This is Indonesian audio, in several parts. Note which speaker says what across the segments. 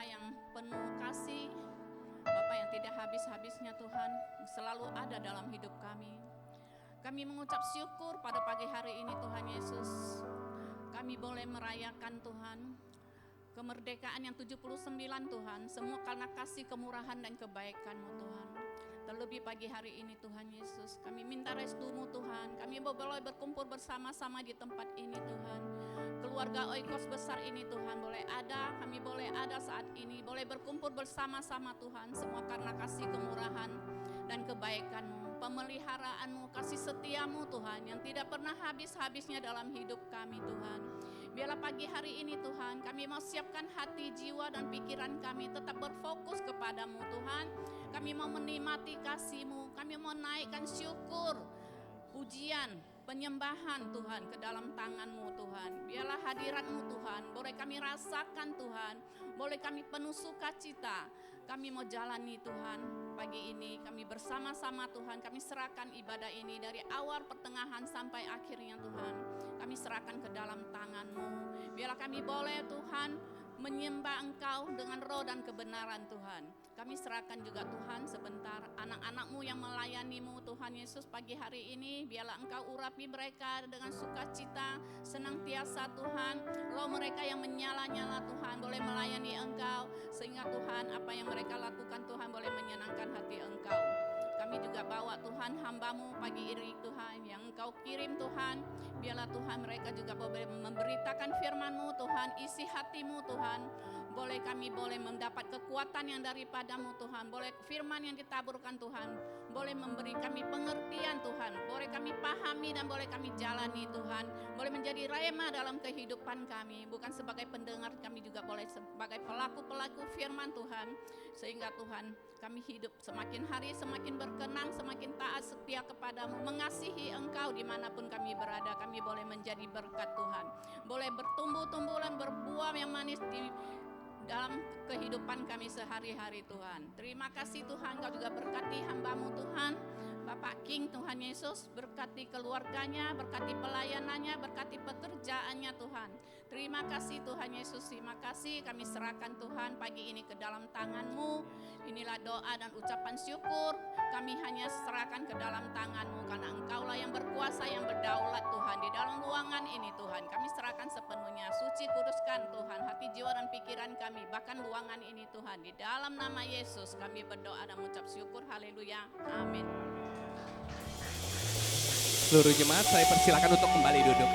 Speaker 1: Bapa yang penuh kasih, Bapa yang tidak habis-habisnya Tuhan, selalu ada dalam hidup kami. Kami mengucap syukur pada pagi hari ini Tuhan Yesus. Kami boleh merayakan Tuhan kemerdekaan yang 79 Tuhan, semua karena kasih kemurahan dan kebaikan-Mu Tuhan. Terlebih pagi hari ini Tuhan Yesus, kami minta restu-Mu Tuhan. Kami boleh berkumpul bersama-sama di tempat ini Tuhan. Keluarga Oikos besar ini Tuhan boleh ada, kami boleh ada saat ini, boleh berkumpul bersama-sama Tuhan. Semua karena kasih kemurahan dan kebaikan-Mu, pemeliharaanmu, kasih setiamu Tuhan, yang tidak pernah habis-habisnya dalam hidup kami Tuhan. Biarlah pagi hari ini Tuhan, kami mau siapkan hati, jiwa, dan pikiran kami tetap berfokus kepadamu Tuhan. Kami mau menikmati kasih-Mu, kami mau naikkan syukur, pujian, penyembahan Tuhan ke dalam tangan-Mu Tuhan. Biarlah hadirat-Mu Tuhan, boleh kami rasakan Tuhan, boleh kami penuh sukacita. Kami mau jalani Tuhan pagi ini, kami bersama-sama Tuhan, kami serahkan ibadah ini dari awal pertengahan sampai akhirnya Tuhan. Kami serahkan ke dalam tangan-Mu. Biarlah kami boleh Tuhan menyembah Engkau dengan roh dan kebenaran Tuhan. Kami serahkan juga Tuhan sebentar anak-anak-Mu yang melayani-Mu Tuhan Yesus pagi hari ini. Biarlah Engkau urapi mereka dengan sukacita, senantiasa Tuhan. Roh mereka yang menyala-nyala Tuhan boleh melayani Engkau, sehingga Tuhan apa yang mereka lakukan Tuhan boleh menyenangkan hati Engkau. Kami juga bawa Tuhan hamba-Mu pagi ini Tuhan yang Engkau kirim Tuhan. Biarlah Tuhan mereka juga boleh memberitakan firman-Mu Tuhan, isi hati-Mu Tuhan. Kami boleh mendapat kekuatan yang daripada-Mu Tuhan. Boleh firman yang ditaburkan Tuhan, boleh memberi kami pengertian Tuhan. Boleh kami pahami dan boleh kami jalani Tuhan. Boleh menjadi rema dalam kehidupan kami. Bukan sebagai pendengar, kami juga boleh sebagai pelaku-pelaku firman Tuhan. Sehingga Tuhan kami hidup semakin hari semakin berkenan, semakin taat setia kepadamu, mengasihi Engkau dimanapun kami berada. Kami boleh menjadi berkat Tuhan, boleh bertumbuh-tumbuh dan berbuah yang manis di dalam kehidupan kami sehari-hari Tuhan. Terima kasih Tuhan, Kau juga berkati hamba-Mu Tuhan, Bapak King Tuhan Yesus, berkati keluarganya, berkati pelayanannya, berkati pekerjaannya Tuhan. Terima kasih Tuhan Yesus, terima kasih kami serahkan Tuhan pagi ini ke dalam tangan-Mu. Inilah doa dan ucapan syukur kami hanya serahkan ke dalam tangan-Mu, karena Engkaulah yang berkuasa, yang berdaulat Tuhan di dalam ruangan ini Tuhan. Kami serahkan sepenuhnya, suci kuduskan Tuhan hati, jiwa, dan pikiran kami, bahkan ruangan ini Tuhan. Di dalam nama Yesus kami berdoa dan mengucap syukur, haleluya, amin.
Speaker 2: Seluruh jemaat saya persilakan untuk kembali duduk.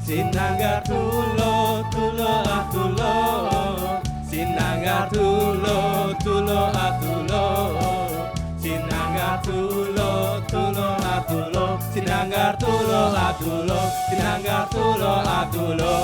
Speaker 3: Sinanggar tulo tulo atulo, sinanggar tulo tulo atulo, sinanggar tulo tulo atulo, sinanggar tulo atulo, sinanggar tulo atulo.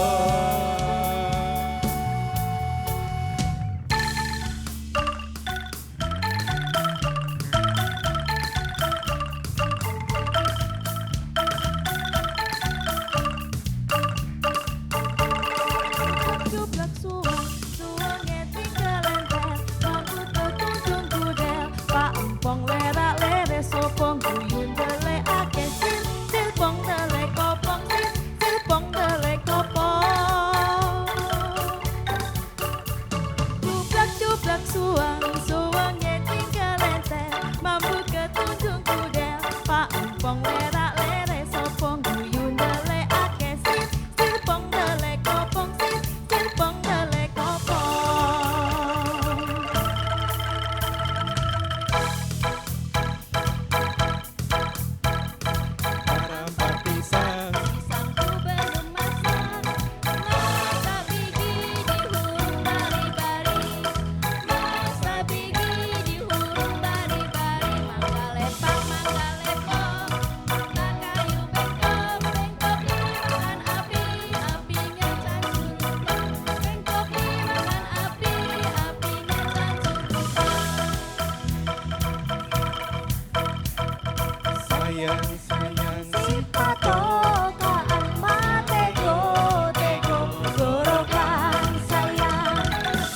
Speaker 3: sayang sayang si
Speaker 4: patokaan matego tego gorokan sayang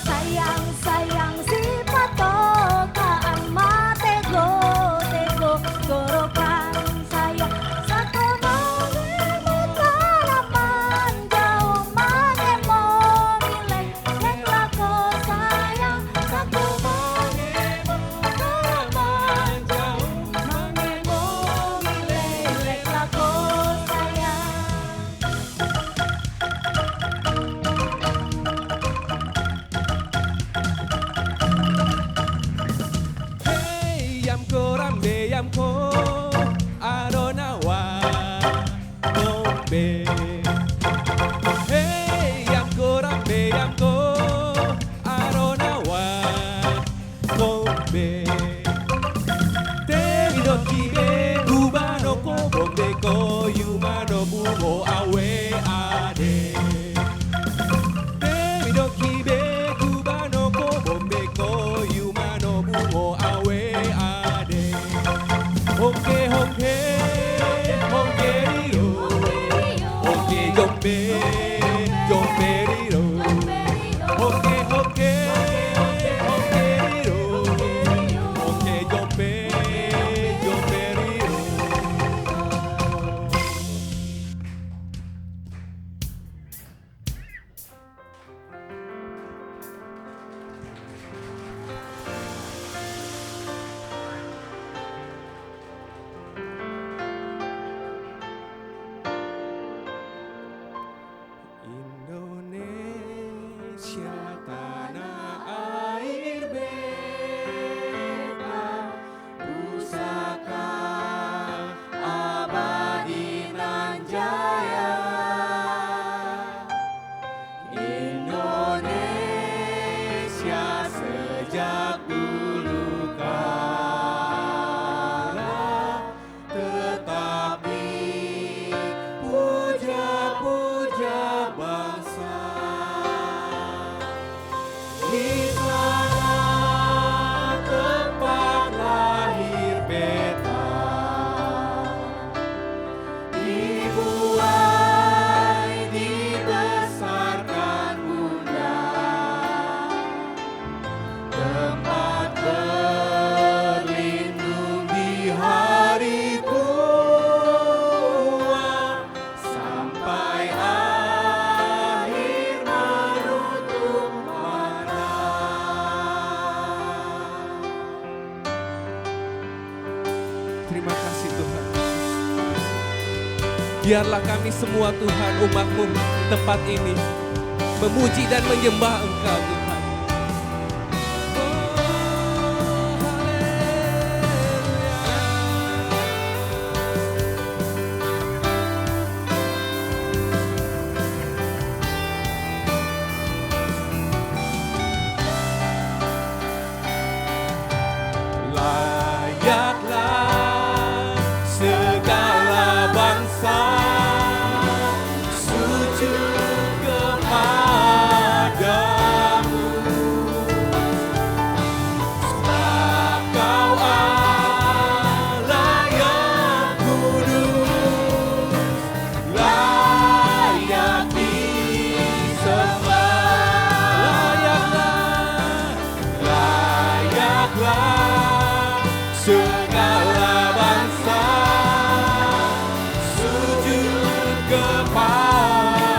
Speaker 4: sayang sayang si patokaan matego tego gorokan sayang satu mangemo tanaman jauh mangemo milek lek lako sayang satu mangemo tanaman jauh mangemo milek lek lako sayang.
Speaker 3: Hey yamko rambe yamko aronawa bombe. Hey yamko rambe yamko aronawa bombe. Temi no kibe kuba no ko bombe ko yuma no bumo awe ade. Temi no kibe kuba no ko bombe ko yuma no bumo awe ade. Honke honke honke riro honke jombe jombe riro honke honke honke riro honke jombe jombe riro. Indonesia tanah air beta pusaka abadi nan jaya. Indonesia sejak dulu kala tetap dipuja-puja bangsa. Di sana tempat lahir beta, dibuai dibesarkan bunda, tempat berlindung di hari tua sampai akhir menutup mata. Terima kasih Tuhan. Biarlah kami semua Tuhan umat-Mu di tempat ini memuji dan menyembah Engkau Tuhan. Layaklah segala bangsa sujud kepadamu, sebab Kau Allah yang kudus, layak disembah. Layaklah segala bangsa sujud kepadamu,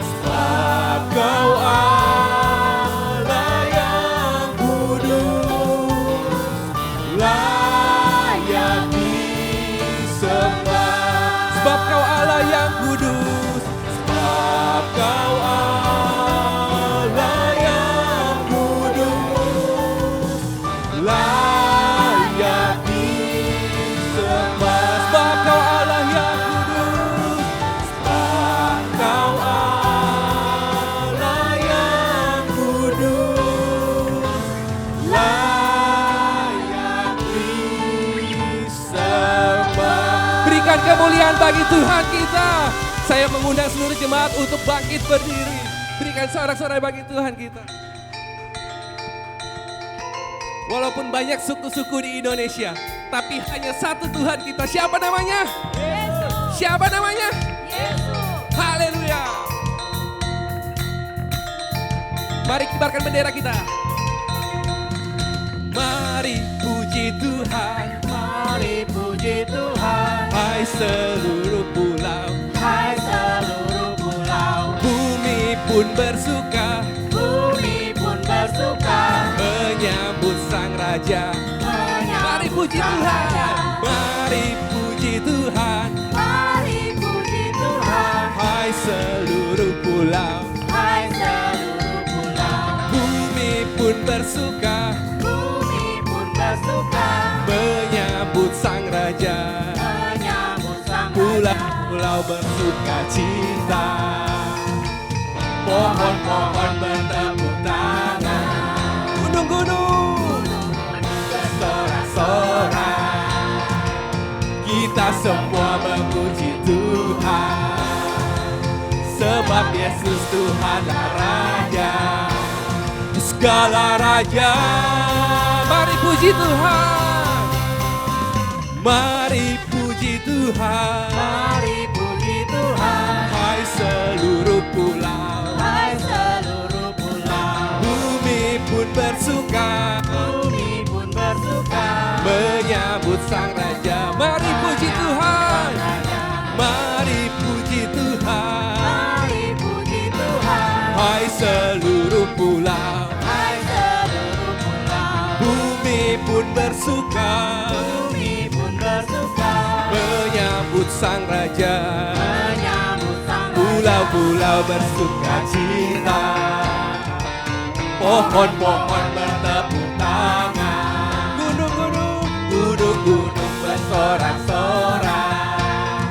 Speaker 3: sebab Kau Allah yang kudus, layak disembah. Sebab Kau Allah yang kudus, sebab Kau Allah yang kudus, layak disembah. Sebab Kau Allah yang kudus, sebab Kau Allah yang kudus, layak disembah. Berikan kemuliaan bagi Tuhan kita. Saya mengundang seluruh jemaat untuk bangkit berdiri. Berikan sorak-sorai bagi Tuhan kita.
Speaker 2: Walaupun banyak suku-suku di Indonesia, tapi hanya satu Tuhan kita. Siapa namanya?
Speaker 1: Yesus.
Speaker 2: Siapa namanya?
Speaker 1: Yesus.
Speaker 2: Haleluya. Mari kibarkan bendera kita. Mari puji Tuhan,
Speaker 3: Mari puji Tuhan,
Speaker 2: hai seluruh pulau.
Speaker 3: hai seluruh pulau.
Speaker 2: Bumi pun bersuka
Speaker 3: Bumi pun bersuka
Speaker 2: menyambut Sang Raja. Mari puji Tuhan, mari puji Tuhan,
Speaker 4: Mari puji Tuhan,
Speaker 2: hai seluruh pulau.
Speaker 3: hai seluruh pulau.
Speaker 2: Bumi pun bersuka
Speaker 4: bumi pun bersuka
Speaker 2: menyambut Sang Raja.
Speaker 3: Menyambut Sang
Speaker 2: Pulau-pulau bersuka cita, pohon-pohon bertepuk tangan, gunung-gunung bersorak-sorak. Kita semua memuji Tuhan, sebab Yesus Tuhanlah Raja, segala raja. Mari puji Tuhan, mari puji Tuhan,
Speaker 3: Mari puji Tuhan,
Speaker 2: hai seluruh pulau.
Speaker 3: hai seluruh pulau.
Speaker 2: Bumi pun bersuka
Speaker 3: Bumi pun bersuka
Speaker 2: menyambut Sang Raja. Mari puji Tuhan, mari puji Tuhan,
Speaker 3: Mari puji Tuhan,
Speaker 2: hai seluruh pulau.
Speaker 3: hai seluruh pulau.
Speaker 2: Bumi pun bersuka
Speaker 3: Bumi pun bersuka
Speaker 2: menyambut Sang Raja.
Speaker 3: menyambut Sang Raja.
Speaker 2: Pulau-pulau bersuka cita, pohon-pohon bertepuk tangan, gunung-gunung bersorak-sorak.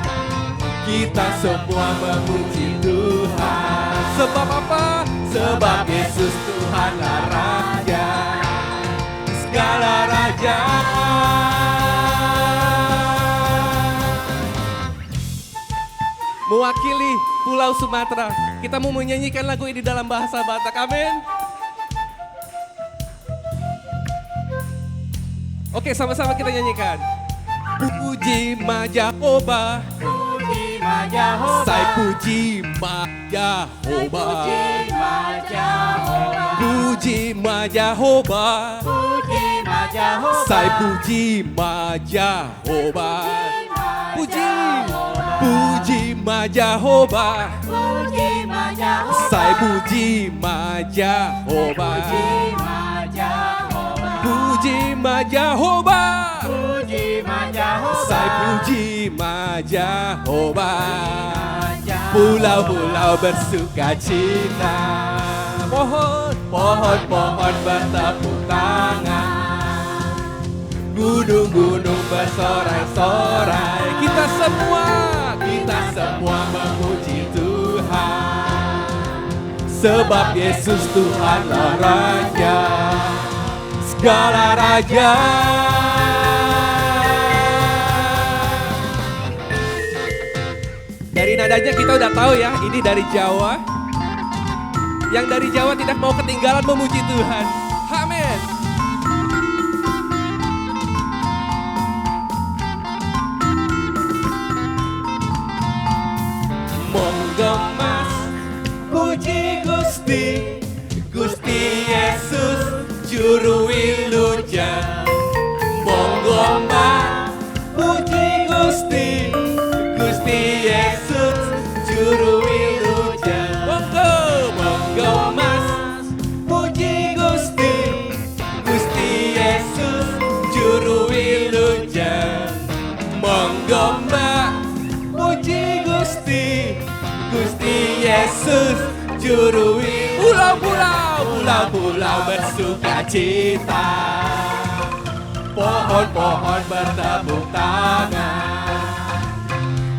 Speaker 2: Kita semua memuji Tuhan. Sebab apa? Sebab Yesus Tuhanlah Raja, segala raja. Mewakili Pulau Sumatera, kita mau menyanyikan lagu ini dalam bahasa Batak. Amin. Oke, sama-sama kita nyanyikan. Puji Majahoba,
Speaker 3: Puji Majahoba,
Speaker 2: saya puji Majahoba.
Speaker 3: Puji Majahoba,
Speaker 2: Puji Majahoba,
Speaker 3: Puji Majahoba,
Speaker 2: saya puji Majahoba. Puji, puji Majahoba,
Speaker 3: Puji Majahoba,
Speaker 2: saya puji Majahoba.
Speaker 3: Puji Majahoba,
Speaker 2: Puji Majahoba,
Speaker 3: Puji Majahoba,
Speaker 2: saya puji Majahoba. Pulau-pulau bersuka cita, pohon-pohon bertepuk tangan, gunung-gunung bersorak-sorai. Kita semua memuji Tuhan, sebab Yesus Tuhanlah Raja, segala raja. Dari nadanya kita udah tahu ya, ini dari Jawa. Yang dari Jawa tidak mau ketinggalan memuji Tuhan. Amin. Monggo Mas, puji Gusti, Gusti Yesus juru wilujeng. Monggo Mbak, puji Gusti, Gusti Yesus juru wilujeng. Monggo Mas, puji Gusti, Gusti Yesus juru wilujeng. Monggo Mbak, puji Gusti, Gusti Yesus juru wilujeng. Pulau-pulau bersuka cita, pohon-pohon bertepuk tangan,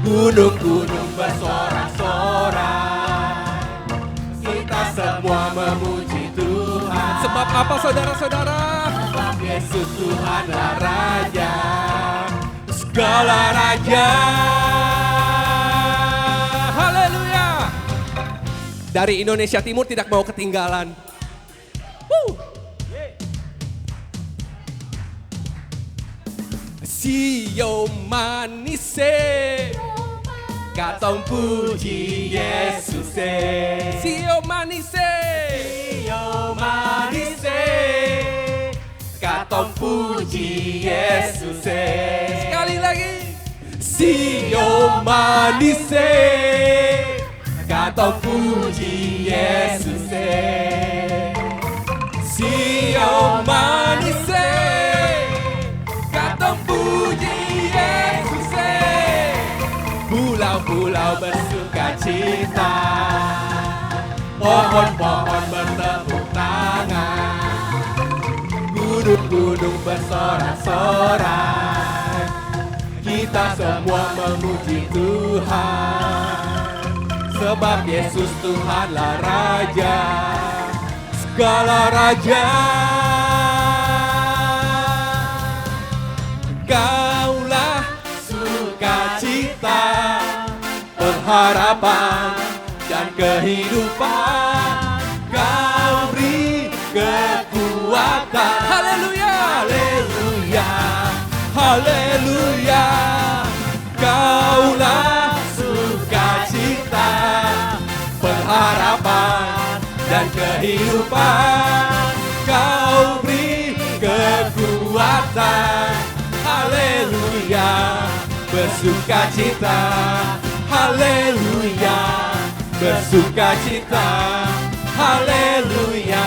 Speaker 2: gunung-gunung bersorak-sorai. Kita semua memuji Tuhan. Sebab apa saudara-saudara? Sebab Yesus Tuhanlah Raja, segala raja. Haleluya. Dari Indonesia Timur tidak mau ketinggalan. Sio manise
Speaker 3: Katong puji Yesus
Speaker 2: Sio manise
Speaker 3: Yo manise Katong puji Yesus
Speaker 2: Sekali lagi
Speaker 3: Sio manise Katong puji Yesus
Speaker 2: Sio manise Katong puji Yesus
Speaker 3: Pulau-pulau bersuka cita, pohon-pohon bertepuk tangan, gunung-gunung bersorak-sorai. Kita semua memuji Tuhan, sebab Yesus Tuhanlah Raja, segala raja. Kaulah sukacita, pengharapan dan kehidupan. Kau beri kekuatan.
Speaker 2: Haleluya
Speaker 3: Haleluya, haleluya. Kaulah sukacita, pengharapan dan kehidupan. Kau beri kekuatan. Haleluya, bersukacita. Haleluya, bersukacita. Haleluya,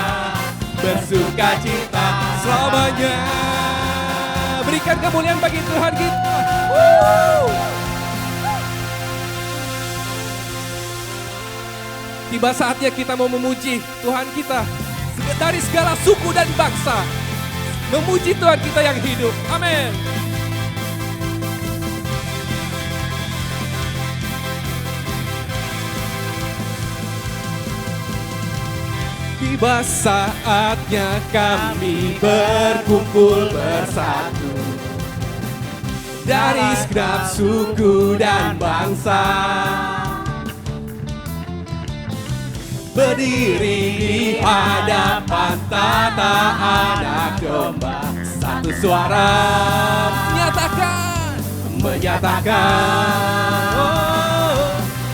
Speaker 3: bersukacita selamanya.
Speaker 2: Berikan kemuliaan bagi Tuhan kita. Tiba saatnya kita mau memuji Tuhan kita dari segala suku dan bangsa. Memuji Tuhan kita yang hidup. Amin.
Speaker 3: Tiba saatnya kami berkumpul bersatu dari segenap suku dan bangsa, berdiri di hadapan tata anak domba, satu suara menyatakan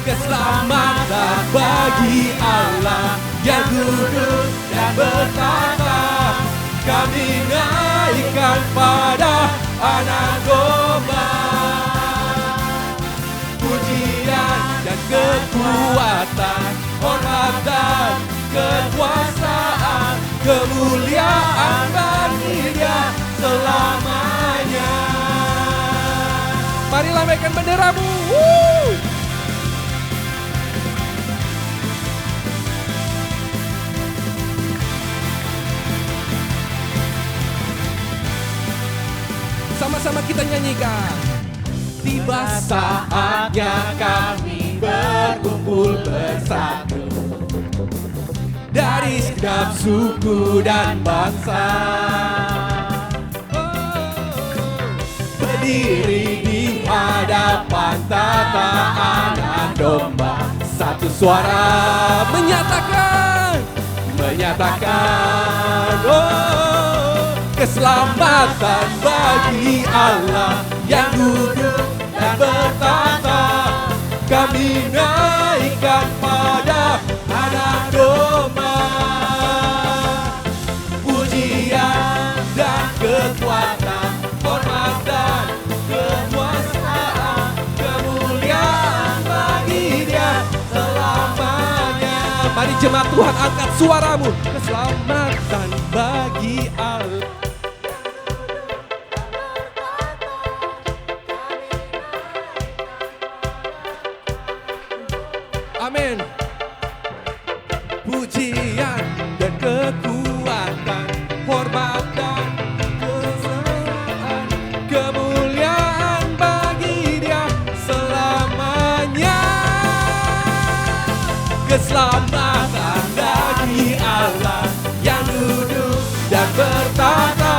Speaker 3: keselamatan bagi Allah yang duduk dan bertata. Kami naikkan pada anak domba pujian dan kekuatan, hormat dan kekuasaan, kemuliaan bagi Dia selamanya.
Speaker 2: Mari lambaikan benderamu. Sama-sama kita nyanyikan.
Speaker 3: Tiba saatnya kami berkumpul bersatu dari segenap suku dan bangsa, berdiri di hadapan tata anak domba, satu suara menyatakan keselamatan bagi Allah yang duduk dan bertata. Kami naikkan pada anak domba pujian dan kekuatan, hormat dan kekuasaan, kemuliaan bagi Dia selamanya.
Speaker 2: Mari jemaat Tuhan angkat suaramu.
Speaker 3: Keselamatan bagi Allah.
Speaker 2: Amin.
Speaker 3: Pujian dan kekuatan, hormat dan kemuliaan, kemuliaan bagi Dia selamanya. Keselamatan bagi Allah yang duduk dan bertata.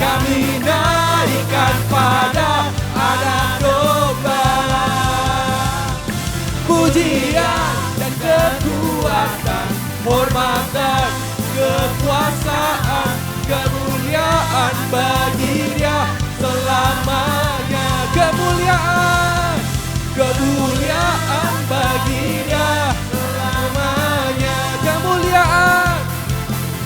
Speaker 3: Kami naikkan pada anak domba pujian dan kekuatan, hormat dan kekuasaan, kemuliaan bagi Dia selamanya.
Speaker 2: kemuliaan bagi Dia selamanya. Kemuliaan,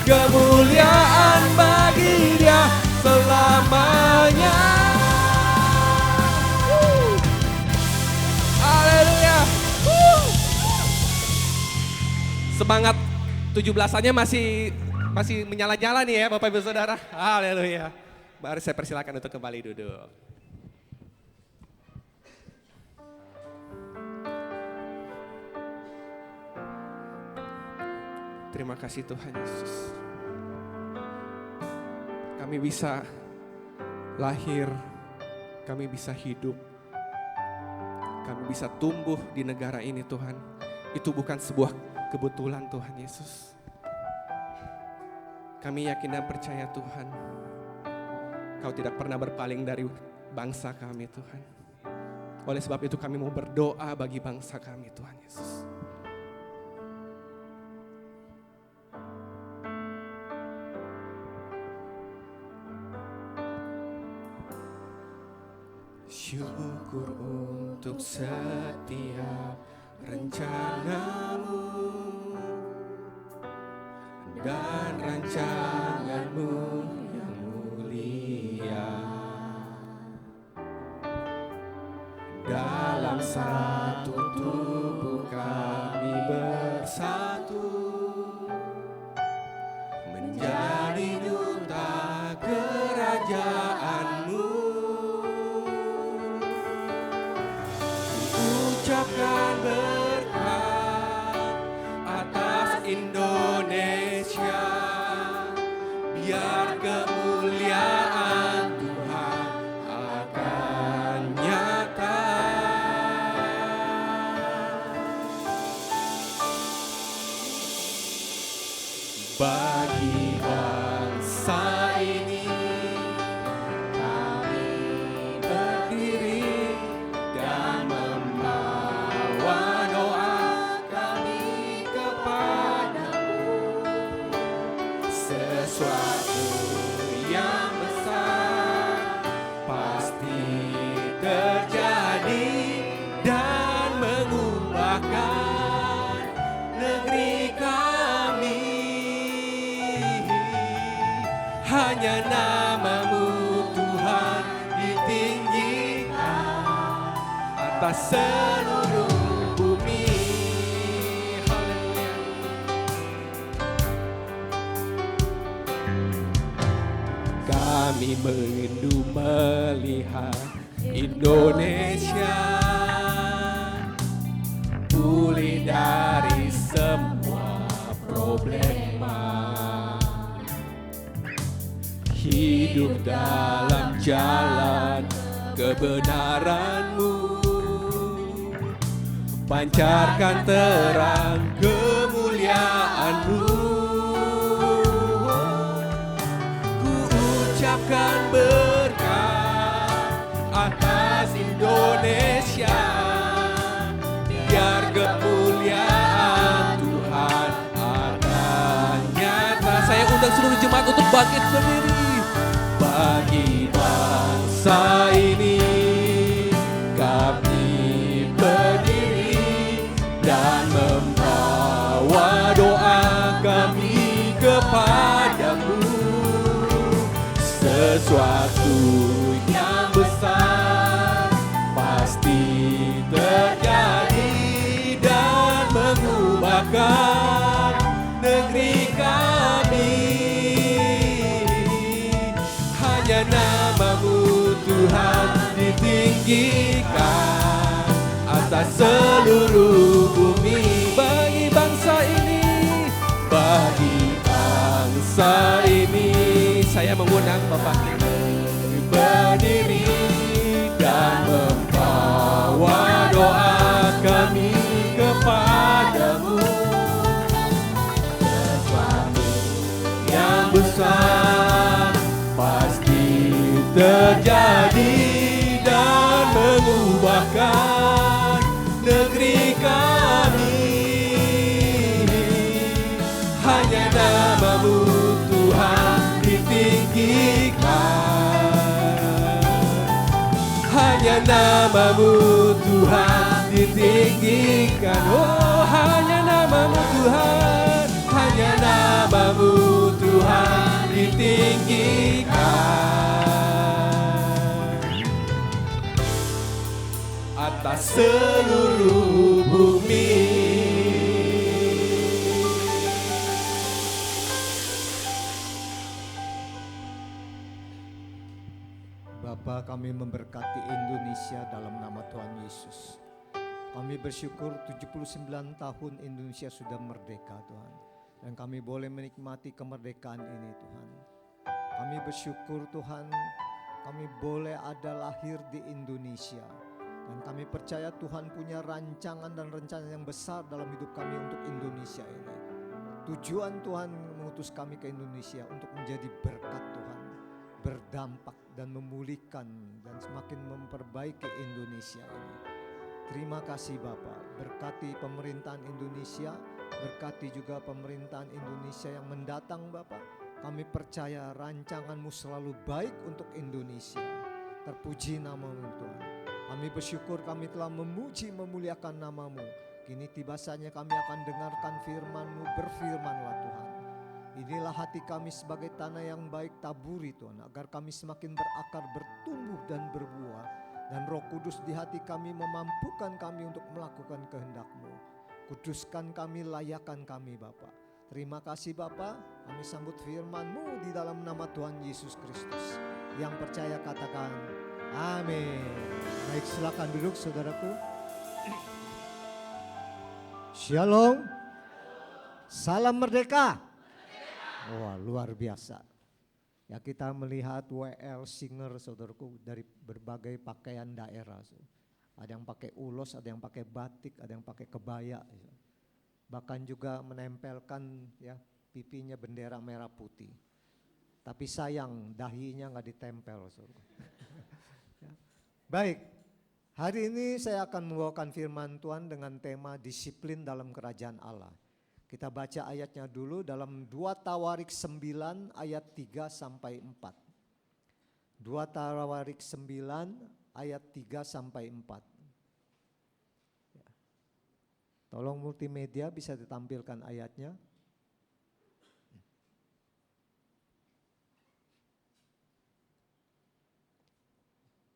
Speaker 2: kemuliaan bagi Dia selamanya. Haleluya. Semangat 17-annya masih menyala-nyala nih ya Bapak Ibu Saudara. Haleluya. Mari saya persilakan untuk kembali duduk. Terima kasih Tuhan Yesus. Kami bisa lahir, kami bisa hidup, kami bisa tumbuh di negara ini Tuhan. Itu bukan sebuah kebetulan Tuhan Yesus. Kami yakin dan percaya Tuhan, Kau tidak pernah berpaling dari bangsa kami Tuhan. Oleh sebab itu kami mau berdoa bagi bangsa kami Tuhan Yesus. Syukur untuk setiap rencanamu dan rancanganmu yang mulia. Dalam satu tubuh kami bersatu, menjadi duta kerajaan-Mu. Ucapkan berkat atas Indonesia, biar kemuliaan Tuhan akan nyata. Bagi bangsa ini kami berdiri dan membawa doa kami kepadamu. Sesuatu yang besar pasti terjadi dan mengubahkan negeri kami. Hanya nama-Mu Tuhan ditinggikan atas seluruh bumi. Haleluya. Kami merindu melihat Indonesia pulih dari semua problema, hidup dalam jalan kebenaran-Mu, pancarkan terang kemuliaan-Mu. Ku ucapkan berkat atas Indonesia, biar kemuliaan Tuhan akan nyata. Saya undang seluruh jemaat untuk bangkit berdiri. Bagi bangsa ini kami berdiri dan membawa doa kami kepadamu. Sesuatu yang besar pasti terjadi dan mengubahkan negeri kami. Hanya nama-Mu Tuhan ditinggikan atas seluruh bumi. Bagi bangsa ini, bagi bangsa ini, saya mengundang Bapak berdiri dan membawa doa kami kepadamu. Sesuatu yang besar pasti terjadi dan mengubahkan negeri kami. Hanya nama-Mu Tuhan ditinggikan, hanya nama-Mu Tuhan
Speaker 3: ditinggikan. Oh, hanya namamu Tuhan, hanya namamu Tuhan ditinggikan atas seluruh bumi.
Speaker 5: Bapa, kami memberkati Indonesia dalam nama Tuhan Yesus. Kami bersyukur 79 tahun Indonesia sudah merdeka Tuhan. Dan kami boleh menikmati kemerdekaan ini Tuhan. Kami bersyukur Tuhan, kami boleh ada lahir di Indonesia. Dan kami percaya Tuhan punya rancangan dan rencana yang besar dalam hidup kami untuk Indonesia ini. Tujuan Tuhan mengutus kami ke Indonesia untuk menjadi berkat Tuhan, berdampak dan memulihkan dan semakin memperbaiki Indonesia ini. Terima kasih Bapak, berkati pemerintahan Indonesia, berkati juga pemerintahan Indonesia yang mendatang Bapak. Kami percaya rancangan-Mu selalu baik untuk Indonesia. Terpuji nama-Mu Tuhan. Kami bersyukur kami telah memuji memuliakan nama-Mu. Kini tiba saatnya kami akan dengarkan firman-Mu, berfirman-Lah Tuhan. Inilah hati kami sebagai tanah yang baik, taburi Tuhan, agar kami semakin berakar, bertumbuh dan berbuah. Dan Roh Kudus di hati kami memampukan kami untuk melakukan kehendak-Mu. Kuduskan kami, layakan kami Bapa. Terima kasih Bapa, kami sambut firman-Mu di dalam nama Tuhan Yesus Kristus. Yang percaya katakan amin. Baik, silakan duduk saudaraku. Shalom. Salam merdeka. Wah, luar biasa. Ya, kita melihat WL singer saudaraku dari berbagai pakaian daerah. Ada yang pakai ulos, ada yang pakai batik, ada yang pakai kebaya. Bahkan juga menempelkan ya pipinya bendera merah putih. Tapi sayang dahinya nggak ditempel. Ya. Baik, hari ini saya akan membawakan firman Tuhan dengan tema disiplin dalam kerajaan Allah. Kita baca ayatnya dulu dalam 2 Tawarik 9 ayat 3 sampai 4. 2 Tawarik 9 ayat 3 sampai 4. Ya. Tolong multimedia bisa ditampilkan ayatnya.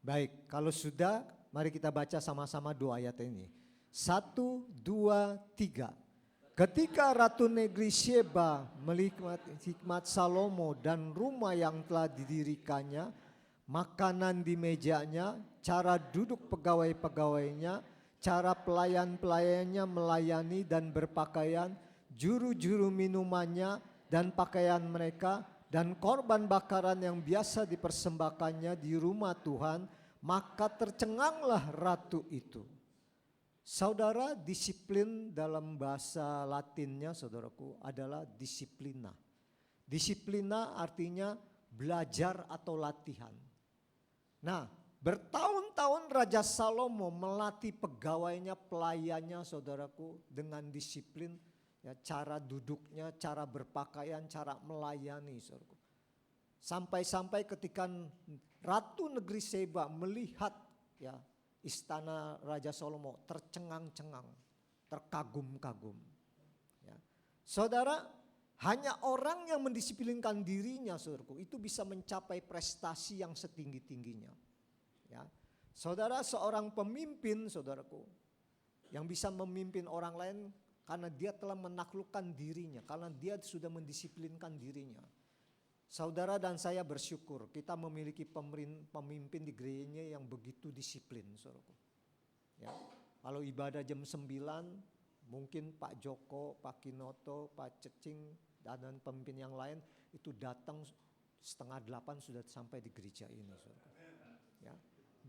Speaker 5: Baik, kalau sudah mari kita baca sama-sama dua ayat ini. 1, 2, 3. Ketika Ratu Negeri Sheba melihat hikmat Salomo dan rumah yang telah didirikannya, makanan di mejanya, cara duduk pegawai-pegawainya, cara pelayan-pelayannya melayani dan berpakaian, juru-juru minumannya dan pakaian mereka, dan korban bakaran yang biasa dipersembahkannya di rumah Tuhan, maka tercenganglah ratu itu. Saudara, disiplin dalam bahasa Latinnya saudaraku adalah disiplina. Disiplina artinya belajar atau latihan. Nah, bertahun-tahun Raja Salomo melatih pegawainya, pelayannya saudaraku dengan disiplin. Ya, cara duduknya, cara berpakaian, cara melayani saudaraku. Sampai-sampai ketika Ratu Negeri Sheba melihat ya istana Raja Salomo tercengang-cengang, terkagum-kagum. Ya. Saudara, hanya orang yang mendisiplinkan dirinya, saudaraku, itu bisa mencapai prestasi yang setinggi-tingginya. Ya. Saudara, seorang pemimpin, saudaraku, yang bisa memimpin orang lain karena dia telah menaklukkan dirinya, karena dia sudah mendisiplinkan dirinya. Saudara dan saya bersyukur kita memiliki pemimpin di gerejanya yang begitu disiplin, saudaraku. Ya, kalau ibadah jam 9, mungkin Pak Joko, Pak Kinoto, Pak Cecing, dan pemimpin yang lain itu datang 7:30 sudah sampai di gereja ini, saudaraku. Ya,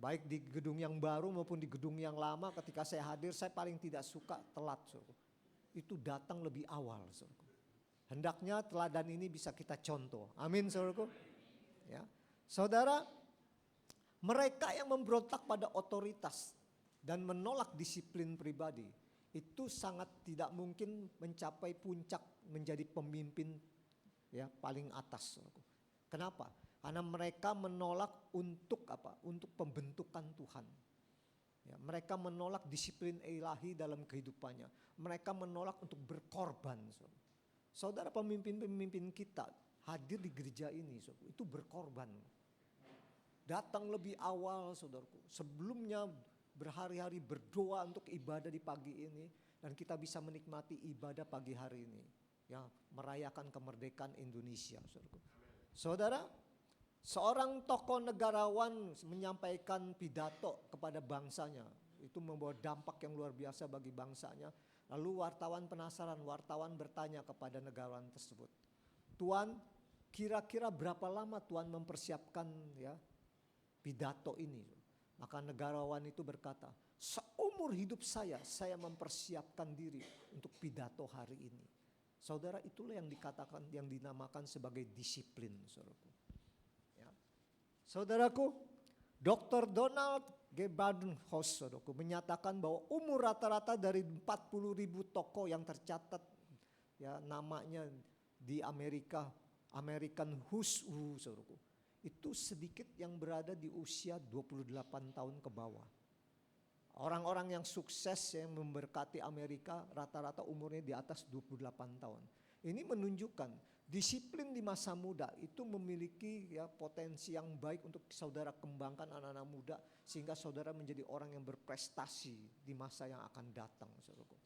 Speaker 5: baik di gedung yang baru maupun di gedung yang lama, ketika saya hadir saya paling tidak suka telat, saudaraku. Itu datang lebih awal, saudaraku. Hendaknya teladan ini bisa kita contoh. Amin, saudaraku. Ya. Saudara, mereka yang memberontak pada otoritas dan menolak disiplin pribadi, itu sangat tidak mungkin mencapai puncak menjadi pemimpin ya paling atas, saudaraku. Kenapa? Karena mereka menolak untuk apa? Untuk pembentukan Tuhan. Ya, mereka menolak disiplin ilahi dalam kehidupannya. Mereka menolak untuk berkorban. Saudara, pemimpin-pemimpin kita hadir di gereja ini, itu berkorban. Datang lebih awal, saudaraku. Sebelumnya berhari-hari berdoa untuk ibadah di pagi ini. Dan kita bisa menikmati ibadah pagi hari ini. Ya, merayakan kemerdekaan Indonesia, saudaraku. Saudara, seorang tokoh negarawan menyampaikan pidato kepada bangsanya. Itu membawa dampak yang luar biasa bagi bangsanya. Lalu wartawan penasaran, wartawan bertanya kepada negarawan tersebut. Tuan, kira-kira berapa lama Tuan mempersiapkan ya pidato ini? Maka negarawan itu berkata, seumur hidup saya mempersiapkan diri untuk pidato hari ini. Saudara, itulah yang dikatakan, yang dinamakan sebagai disiplin, saudaraku. Ya. Saudaraku, Dr. Donald G. Badenhorst, saudaraku, menyatakan bahwa umur rata-rata dari 40.000 tokoh yang tercatat ya namanya di Amerika, American Who's Who, saudaraku, itu sedikit yang berada di usia 28 tahun ke bawah. Orang-orang yang sukses yang memberkati Amerika rata-rata umurnya di atas 28 tahun. Ini menunjukkan disiplin di masa muda itu memiliki ya potensi yang baik untuk saudara kembangkan anak-anak muda sehingga saudara menjadi orang yang berprestasi di masa yang akan datang, saudaraku.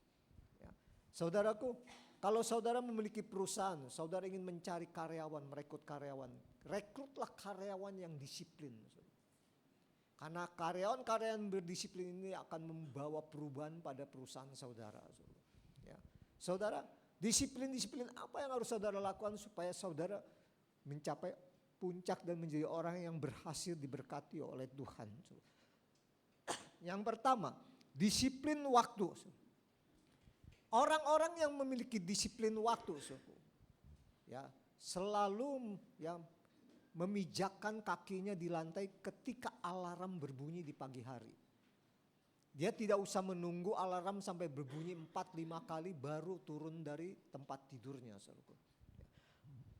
Speaker 5: Ya. Saudaraku, kalau saudara memiliki perusahaan, saudara ingin mencari karyawan, merekrut karyawan, rekrutlah karyawan yang disiplin. Karena karyawan-karyawan berdisiplin ini akan membawa perubahan pada perusahaan saudara. Ya. Saudara, disiplin-disiplin apa yang harus saudara lakukan supaya saudara mencapai puncak dan menjadi orang yang berhasil diberkati oleh Tuhan. Yang pertama, disiplin waktu. Orang-orang yang memiliki disiplin waktu, ya, selalu ya memijakkan kakinya di lantai ketika alarm berbunyi di pagi hari. Dia tidak usah menunggu alarm sampai berbunyi 4-5 kali baru turun dari tempat tidurnya, saudaraku.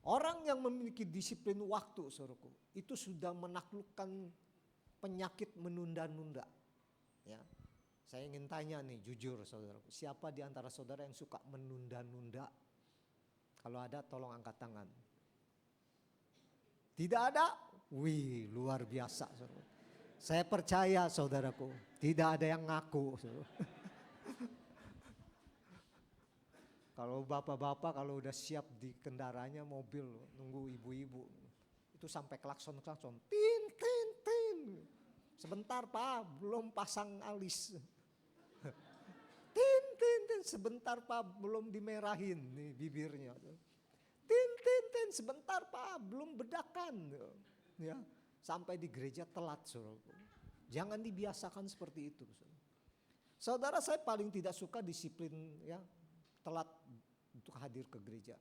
Speaker 5: Orang yang memiliki disiplin waktu, saudaraku, itu sudah menaklukkan penyakit menunda-nunda. Ya. Saya ingin tanya nih, jujur saudaraku, siapa di antara saudara yang suka menunda-nunda? Kalau ada tolong angkat tangan. Tidak ada? Wih, luar biasa. Saudara. Saya percaya saudaraku, tidak ada yang ngaku. Kalau bapak-bapak kalau udah siap di kendaraannya mobil nunggu ibu-ibu, itu sampai klakson-klakson, tin tin tin. Sebentar Pak, belum pasang alis. Tin tin tin, sebentar Pak, belum dimerahin nih bibirnya. Tin tin tin, sebentar Pak, belum bedakan. Ya, sampai di gereja telat, saudara. Jangan dibiasakan seperti itu, saudara. Saudara, saya paling tidak suka disiplin ya telat untuk hadir ke gereja.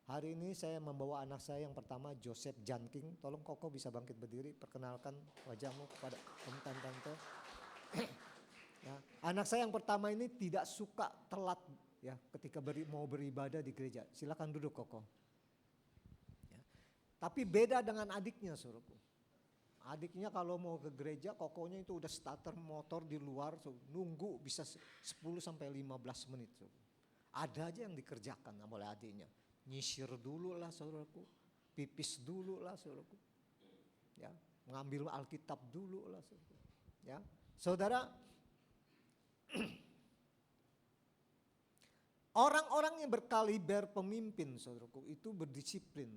Speaker 5: Hari ini saya membawa anak saya yang pertama, Joseph Janking. Tolong Koko bisa bangkit berdiri, perkenalkan wajahmu kepada tante. Ya, anak saya yang pertama ini tidak suka telat ya ketika mau beribadah di gereja. Silakan duduk Koko. Ya. Tapi beda dengan adiknya, saudaraku. Adiknya kalau mau ke gereja, Kokonya itu udah starter motor di luar, nunggu bisa 10 sampai 15 menit. Ada aja yang dikerjakan oleh adiknya. Nyisir dulu lah saudaraku, pipis dulu lah saudaraku, ya, mengambil Alkitab dulu lah saudaraku. Ya, saudara, orang-orang yang berkaliber pemimpin saudaraku itu berdisiplin.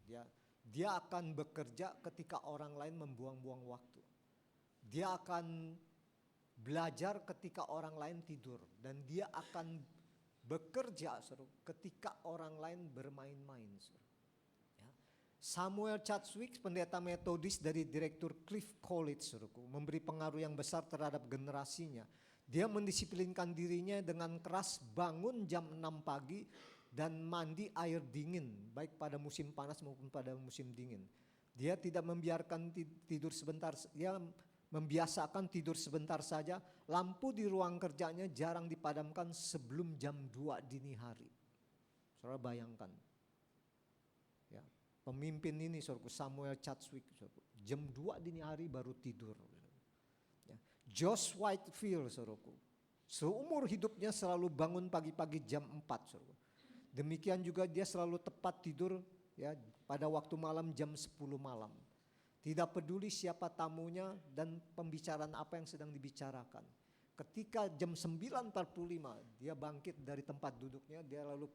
Speaker 5: Ya, dia akan bekerja ketika orang lain membuang-buang waktu. Dia akan belajar ketika orang lain tidur dan dia akan bekerja ketika orang lain bermain-main. Ya. Samuel Chadwick, pendeta metodis dari Direktur Cliff College, memberi pengaruh yang besar terhadap generasinya. Dia mendisiplinkan dirinya dengan keras bangun jam 6 pagi dan mandi air dingin, baik pada musim panas maupun pada musim dingin. Dia tidak membiarkan tidur sebentar, dia membiasakan tidur sebentar saja, lampu di ruang kerjanya jarang dipadamkan sebelum jam 2 dini hari. Saudara bayangkan. Ya, pemimpin ini saudara Samuel Chadwick, jam 2 dini hari baru tidur. Ya, Josh Whitefield, saudaraku, seumur hidupnya selalu bangun pagi-pagi jam 4, saudaraku. Demikian juga dia selalu tepat tidur ya pada waktu malam jam 10 malam. Tidak peduli siapa tamunya dan pembicaraan apa yang sedang dibicarakan. Ketika jam 9.45 dia bangkit dari tempat duduknya, dia lalu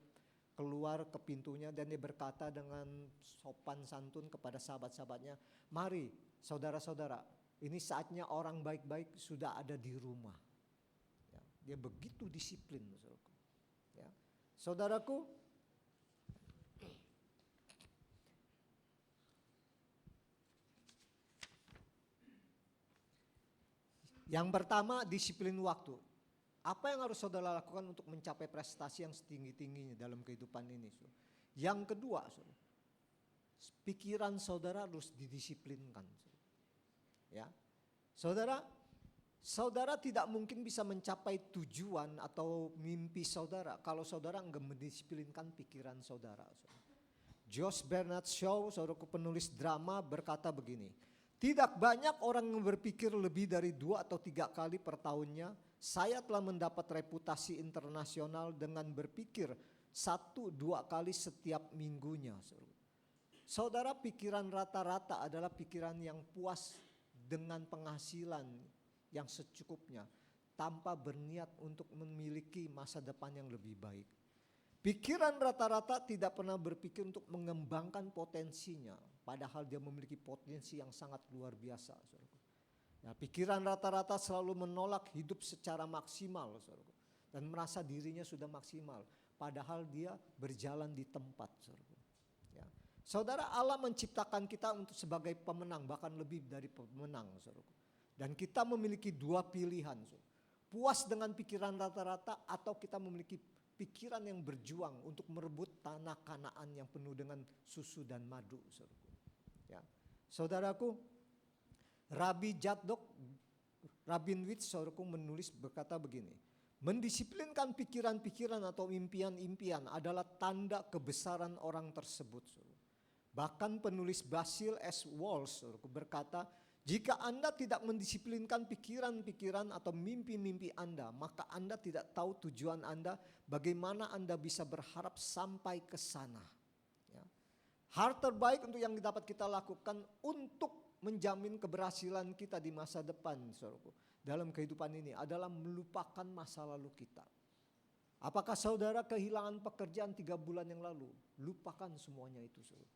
Speaker 5: keluar ke pintunya dan dia berkata dengan sopan santun kepada sahabat-sahabatnya, "Mari saudara-saudara, ini saatnya orang baik-baik sudah ada di rumah." Ya, dia begitu disiplin, saudaraku. Ya. Saudaraku, yang pertama disiplin waktu. Apa yang harus saudara lakukan untuk mencapai prestasi yang setinggi-tingginya dalam kehidupan ini? Yang kedua, pikiran saudara harus didisiplinkan. Ya, saudara tidak mungkin bisa mencapai tujuan atau mimpi saudara kalau saudara enggak mendisiplinkan pikiran saudara. Josh Bernard Shaw, saudaraku penulis drama, berkata begini, "Tidak banyak orang yang berpikir lebih dari 2 atau 3 kali per tahunnya. Saya telah mendapat reputasi internasional dengan berpikir 1-2 kali setiap minggunya." Saudara, pikiran rata-rata adalah pikiran yang puas dengan penghasilan yang secukupnya tanpa berniat untuk memiliki masa depan yang lebih baik. Pikiran rata-rata tidak pernah berpikir untuk mengembangkan potensinya, padahal dia memiliki potensi yang sangat luar biasa. Ya, pikiran rata-rata selalu menolak hidup secara maksimal, saudaraku, dan merasa dirinya sudah maksimal, padahal dia berjalan di tempat. Saudaraku. Ya. Saudara, Allah menciptakan kita untuk sebagai pemenang, bahkan lebih dari pemenang. Saudaraku. Dan kita memiliki 2 pilihan. Saudara. Puas dengan pikiran rata-rata atau kita memiliki pikiran yang berjuang untuk merebut tanah Kanaan yang penuh dengan susu dan madu. Saudaraku. Ya. Saudaraku, Rabbi Zadok Rabinowitz, saudaraku, menulis berkata begini, mendisiplinkan pikiran-pikiran atau impian-impian adalah tanda kebesaran orang tersebut. Saudaraku. Bahkan penulis Basil S. Walsh, saudaraku, berkata, jika Anda tidak mendisiplinkan pikiran-pikiran atau mimpi-mimpi Anda, maka Anda tidak tahu tujuan Anda, bagaimana Anda bisa berharap sampai ke sana. Ya. Hal terbaik untuk yang dapat kita lakukan untuk menjamin keberhasilan kita di masa depan, saudaraku, dalam kehidupan ini adalah melupakan masa lalu kita. Apakah saudara kehilangan pekerjaan 3 bulan yang lalu? Lupakan semuanya itu, saudara.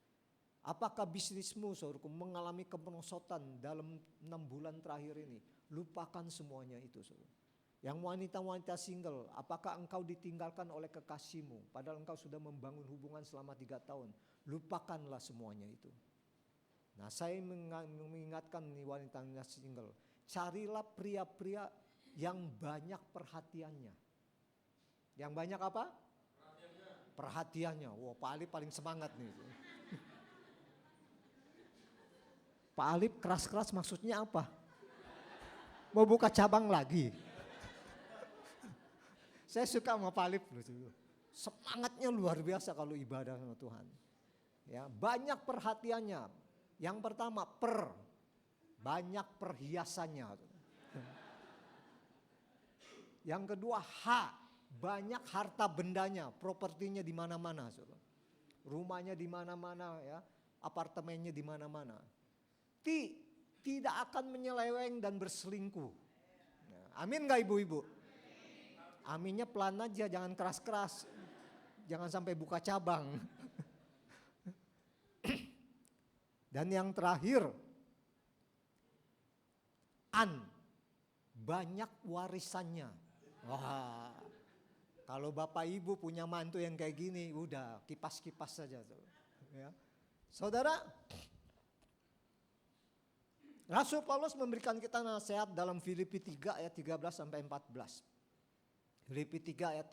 Speaker 5: Apakah bisnismu, saudaraku, mengalami kemerosotan dalam 6 bulan terakhir ini? Lupakan semuanya itu, saudara. Yang wanita-wanita single, apakah engkau ditinggalkan oleh kekasihmu padahal engkau sudah membangun hubungan selama 3 tahun? Lupakanlah semuanya itu. Nah, saya mengingatkan nih wanita-wanita single, carilah pria-pria yang banyak perhatiannya. Yang banyak apa? Perhatiannya. Wah, Pak Alip paling semangat nih. Pak Alip keras-keras maksudnya apa? Mau buka cabang lagi? Saya suka sama Pak Alip. Semangatnya luar biasa kalau ibadah sama Tuhan. Ya, banyak perhatiannya. Yang pertama, banyak perhiasannya. Yang kedua, banyak harta bendanya, propertinya di mana-mana. Rumahnya di mana-mana, ya, apartemennya di mana-mana. Tidak akan menyeleweng dan berselingkuh. Amin gak ibu-ibu? Aminnya pelan aja, jangan keras-keras. Jangan sampai buka cabang. Dan yang terakhir, banyak warisannya. Wah, kalau bapak ibu punya mantu yang kayak gini, udah kipas-kipas saja. Ya. Saudara, Rasul Paulus memberikan kita nasihat dalam Filipi 3 ayat 13 sampai 14. Filipi 3 ayat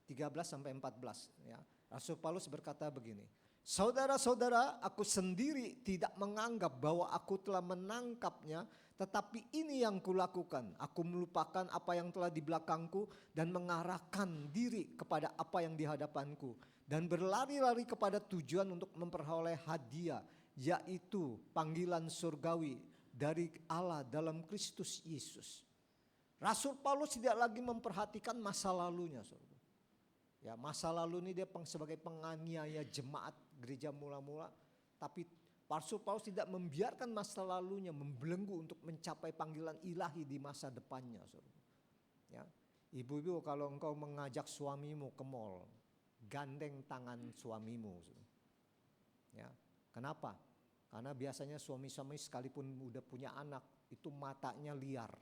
Speaker 5: 13 sampai 14. Ya. Rasul Paulus berkata begini, saudara-saudara, aku sendiri tidak menganggap bahwa aku telah menangkapnya, tetapi ini yang kulakukan. Aku melupakan apa yang telah di belakangku dan mengarahkan diri kepada apa yang di hadapanku. Dan berlari-lari kepada tujuan untuk memperoleh hadiah, yaitu panggilan surgawi dari Allah dalam Kristus Yesus. Rasul Paulus tidak lagi memperhatikan masa lalunya, saudara. Ya, masa lalu ini dia sebagai penganiaya jemaat gereja mula-mula, tapi Rasul Paulus tidak membiarkan masa lalunya membelenggu untuk mencapai panggilan ilahi di masa depannya, saudara. Ya, ibu-ibu, kalau engkau mengajak suamimu ke mall, gandeng tangan suamimu, saudara. Ya, kenapa? Karena biasanya suami-suami sekalipun udah punya anak, itu matanya liar.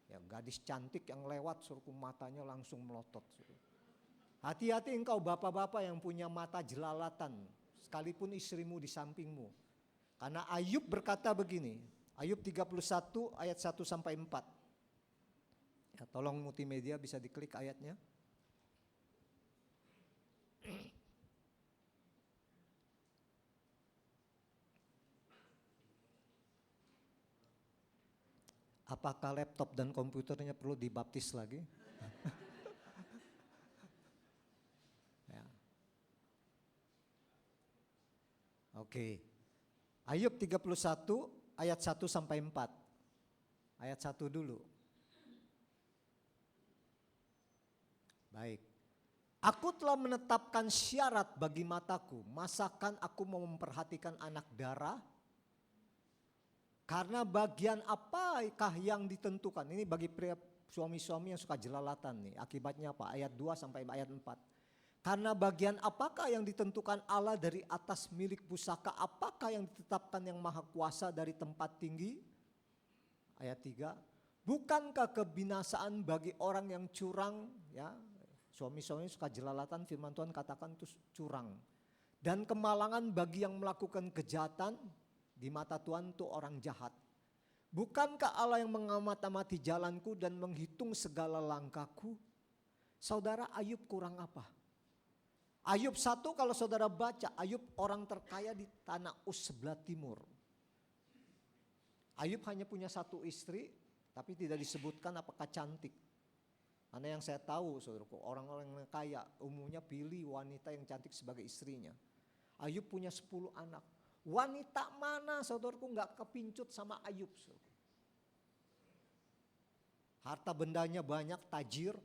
Speaker 5: Ya, gadis cantik yang lewat suruh matanya langsung melotot. Hati-hati engkau bapak-bapak yang punya mata jelalatan, sekalipun istrimu di sampingmu. Karena Ayub berkata begini, Ayub 31 ayat 1 sampai 4. Ya, tolong multimedia bisa diklik ayatnya. Apakah laptop dan komputernya perlu dibaptis lagi? Ya. Oke. Ayub 31 ayat 1 sampai 4. Ayat 1 dulu. Baik. Aku telah menetapkan syarat bagi mataku, masakan aku mau memperhatikan anak darah? Karena bagian apakah yang ditentukan? Ini bagi pria suami-suami yang suka jelalatan nih. Akibatnya apa? Ayat 2 sampai ayat 4. Karena bagian apakah yang ditentukan Allah dari atas milik pusaka? Apakah yang ditetapkan yang maha kuasa dari tempat tinggi? Ayat 3. Bukankah kebinasaan bagi orang yang curang? Ya, suami-suami suka jelalatan, firman Tuhan katakan itu curang. Dan kemalangan bagi yang melakukan kejahatan? Di mata Tuhan itu orang jahat. Bukankah Allah yang mengamati jalanku dan menghitung segala langkahku? Saudara, Ayub kurang apa? Ayub 1 kalau saudara baca, Ayub orang terkaya di tanah Uz sebelah timur. Ayub hanya punya satu istri, tapi tidak disebutkan apakah cantik. Karena yang saya tahu, saudaraku, orang-orang yang kaya umumnya pilih wanita yang cantik sebagai istrinya. Ayub punya 10 anak. Wanita mana, saudaraku, nggak kepincut sama Ayub, saudara. Harta bendanya banyak, tajir,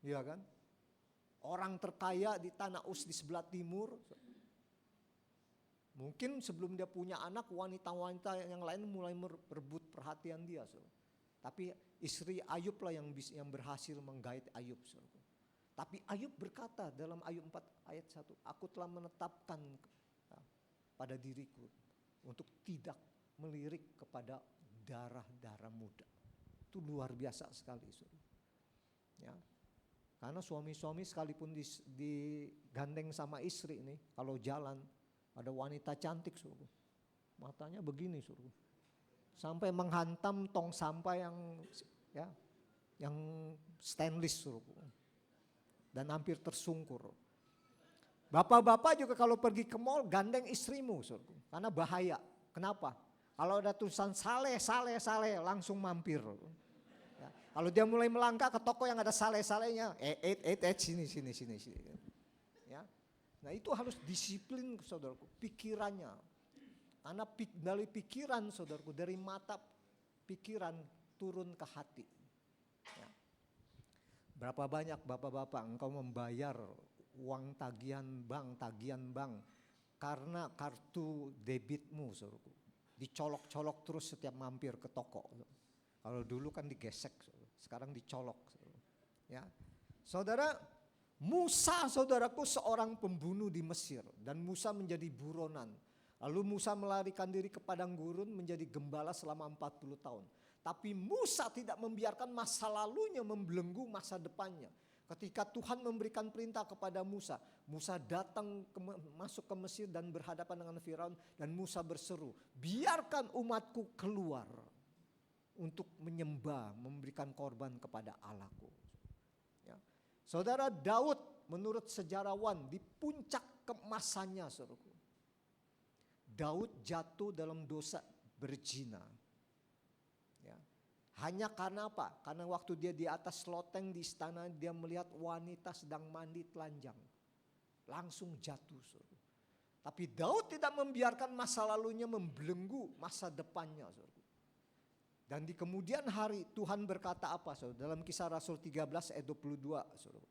Speaker 5: ya kan? Orang terkaya di tanah Uz di sebelah timur. Mungkin sebelum dia punya anak, wanita-wanita yang lain mulai merebut perhatian dia, saudara. Tapi istri Ayub lah yang berhasil menggait Ayub, saudara. Tapi Ayub berkata dalam Ayub 4 ayat 1, aku telah menetapkan pada diriku untuk tidak melirik kepada darah-darah muda. Itu luar biasa sekali, saudara. Ya. Karena suami-suami sekalipun digandeng sama istri ini, kalau jalan ada wanita cantik, saudara, matanya begini, saudara, sampai menghantam tong sampah yang stainless, saudara, dan hampir tersungkur. Bapak-bapak juga kalau pergi ke mall gandeng istrimu, saudara, karena bahaya. Kenapa? Kalau ada tulisan saleh langsung mampir. Ya. Kalau dia mulai melangkah ke toko yang ada saleh-salehnya, sini. Ya. Nah itu harus disiplin, saudaraku, pikirannya. Karena dari pikiran, saudaraku, dari mata pikiran turun ke hati. Ya. Berapa banyak bapak-bapak engkau membayar uang tagihan bank karena kartu debitmu, saudaraku, dicolok-colok terus setiap mampir ke toko. Kalau dulu kan digesek, sekarang dicolok. Ya, saudara, Musa, saudaraku, seorang pembunuh di Mesir dan Musa menjadi buronan. Lalu Musa melarikan diri ke padang gurun menjadi gembala selama 40 tahun. Tapi Musa tidak membiarkan masa lalunya membelenggu masa depannya. Ketika Tuhan memberikan perintah kepada Musa, Musa datang masuk ke Mesir dan berhadapan dengan Firaun, dan Musa berseru, biarkan umatku keluar untuk menyembah, memberikan korban kepada Allahku. Ya. Saudara, Daud menurut sejarawan di puncak keemasannya, saudaraku, Daud jatuh dalam dosa berzina. Hanya karena apa? Karena waktu dia di atas loteng di istana, dia melihat wanita sedang mandi telanjang. Langsung jatuh. Saudara. Tapi Daud tidak membiarkan masa lalunya membelenggu masa depannya. Saudara. Dan di kemudian hari Tuhan berkata apa, saudara? Dalam Kisah Rasul 13 ayat 22, saudara.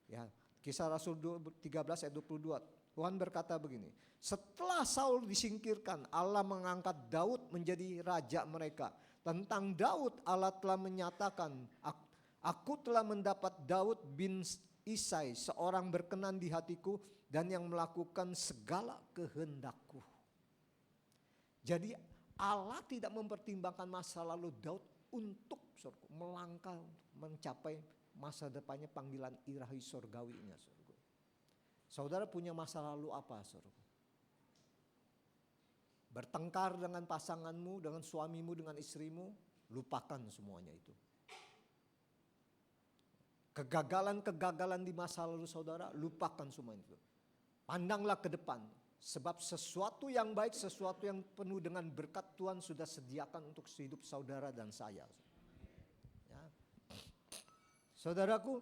Speaker 5: Ya, Kisah Rasul 13 ayat 22. Tuhan berkata begini, setelah Saul disingkirkan, Allah mengangkat Daud menjadi raja mereka. Tentang Daud, Allah telah menyatakan, aku telah mendapat Daud bin Isai, seorang berkenan di hatiku dan yang melakukan segala kehendakku. Jadi Allah tidak mempertimbangkan masa lalu Daud untuk melangkah mencapai masa depannya, panggilan ilahi surgawinya. Saudara punya masa lalu apa, saudara? Bertengkar dengan pasanganmu, dengan suamimu, dengan istrimu, lupakan semuanya itu. Kegagalan-kegagalan di masa lalu saudara, lupakan semua itu. Pandanglah ke depan, sebab sesuatu yang baik, sesuatu yang penuh dengan berkat Tuhan sudah sediakan untuk hidup saudara dan saya. Ya. Saudaraku,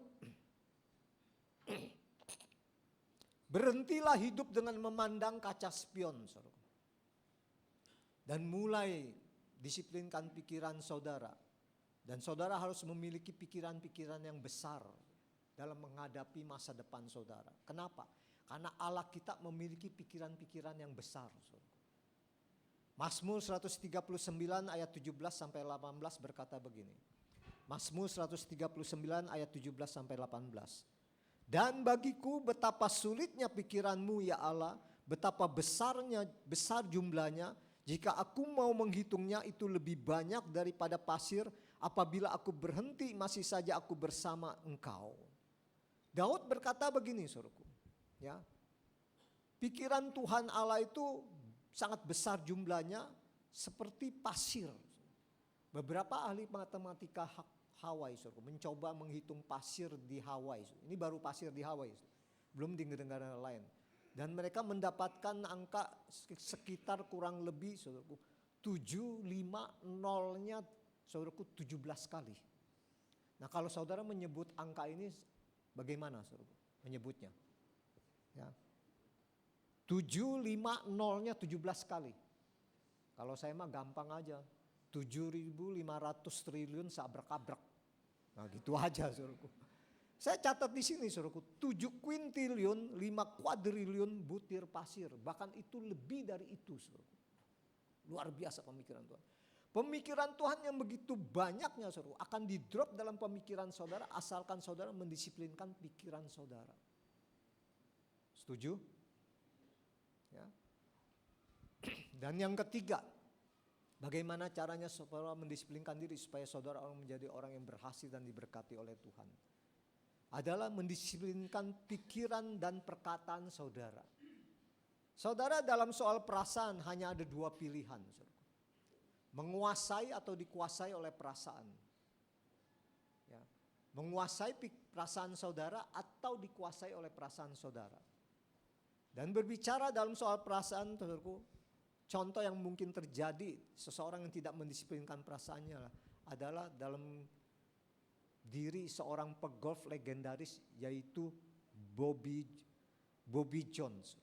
Speaker 5: berhentilah hidup dengan memandang kaca spion, saudara. Dan mulai disiplinkan pikiran saudara. Dan saudara harus memiliki pikiran-pikiran yang besar dalam menghadapi masa depan saudara. Kenapa? Karena Allah kita memiliki pikiran-pikiran yang besar. Mazmur 139 ayat 17 sampai 18 berkata begini. Mazmur 139 ayat 17 sampai 18. Dan bagiku betapa sulitnya pikiranmu ya Allah, betapa besar jumlahnya. Jika aku mau menghitungnya itu lebih banyak daripada pasir. Apabila aku berhenti masih saja aku bersama engkau. Daud berkata begini, saudaraku. Ya, pikiran Tuhan Allah itu sangat besar jumlahnya seperti pasir. Beberapa ahli matematika Hawaii, saudaraku, mencoba menghitung pasir di Hawaii. Ini baru pasir di Hawaii, belum di negara lain. Dan mereka mendapatkan angka sekitar kurang lebih, saudaraku, 750-nya saudaraku 17 kali. Nah kalau saudara menyebut angka ini bagaimana saudaraku menyebutnya? Ya. 750-nya 17 kali. Kalau saya mah gampang aja. 7.500 triliun seabrak-abrak. Nah gitu aja saudaraku. Saya catat di sini saudaraku, 7 kuintiliun, 5 kuadriliun butir pasir. Bahkan itu lebih dari itu saudaraku. Luar biasa pemikiran Tuhan. Pemikiran Tuhan yang begitu banyaknya saudara akan di-drop dalam pemikiran saudara asalkan saudara mendisiplinkan pikiran saudara. Setuju? Ya. Dan yang ketiga, bagaimana caranya saudara mendisiplinkan diri supaya saudara menjadi orang yang berhasil dan diberkati oleh Tuhan? Adalah mendisiplinkan pikiran dan perkataan saudara. Saudara dalam soal perasaan hanya ada 2 pilihan. Saudara. Menguasai atau dikuasai oleh perasaan. Ya. Menguasai perasaan saudara atau dikuasai oleh perasaan saudara. Dan berbicara dalam soal perasaan, saudaraku, contoh yang mungkin terjadi seseorang yang tidak mendisiplinkan perasaannya adalah dalam diri seorang pegolf legendaris yaitu Bobby Jones.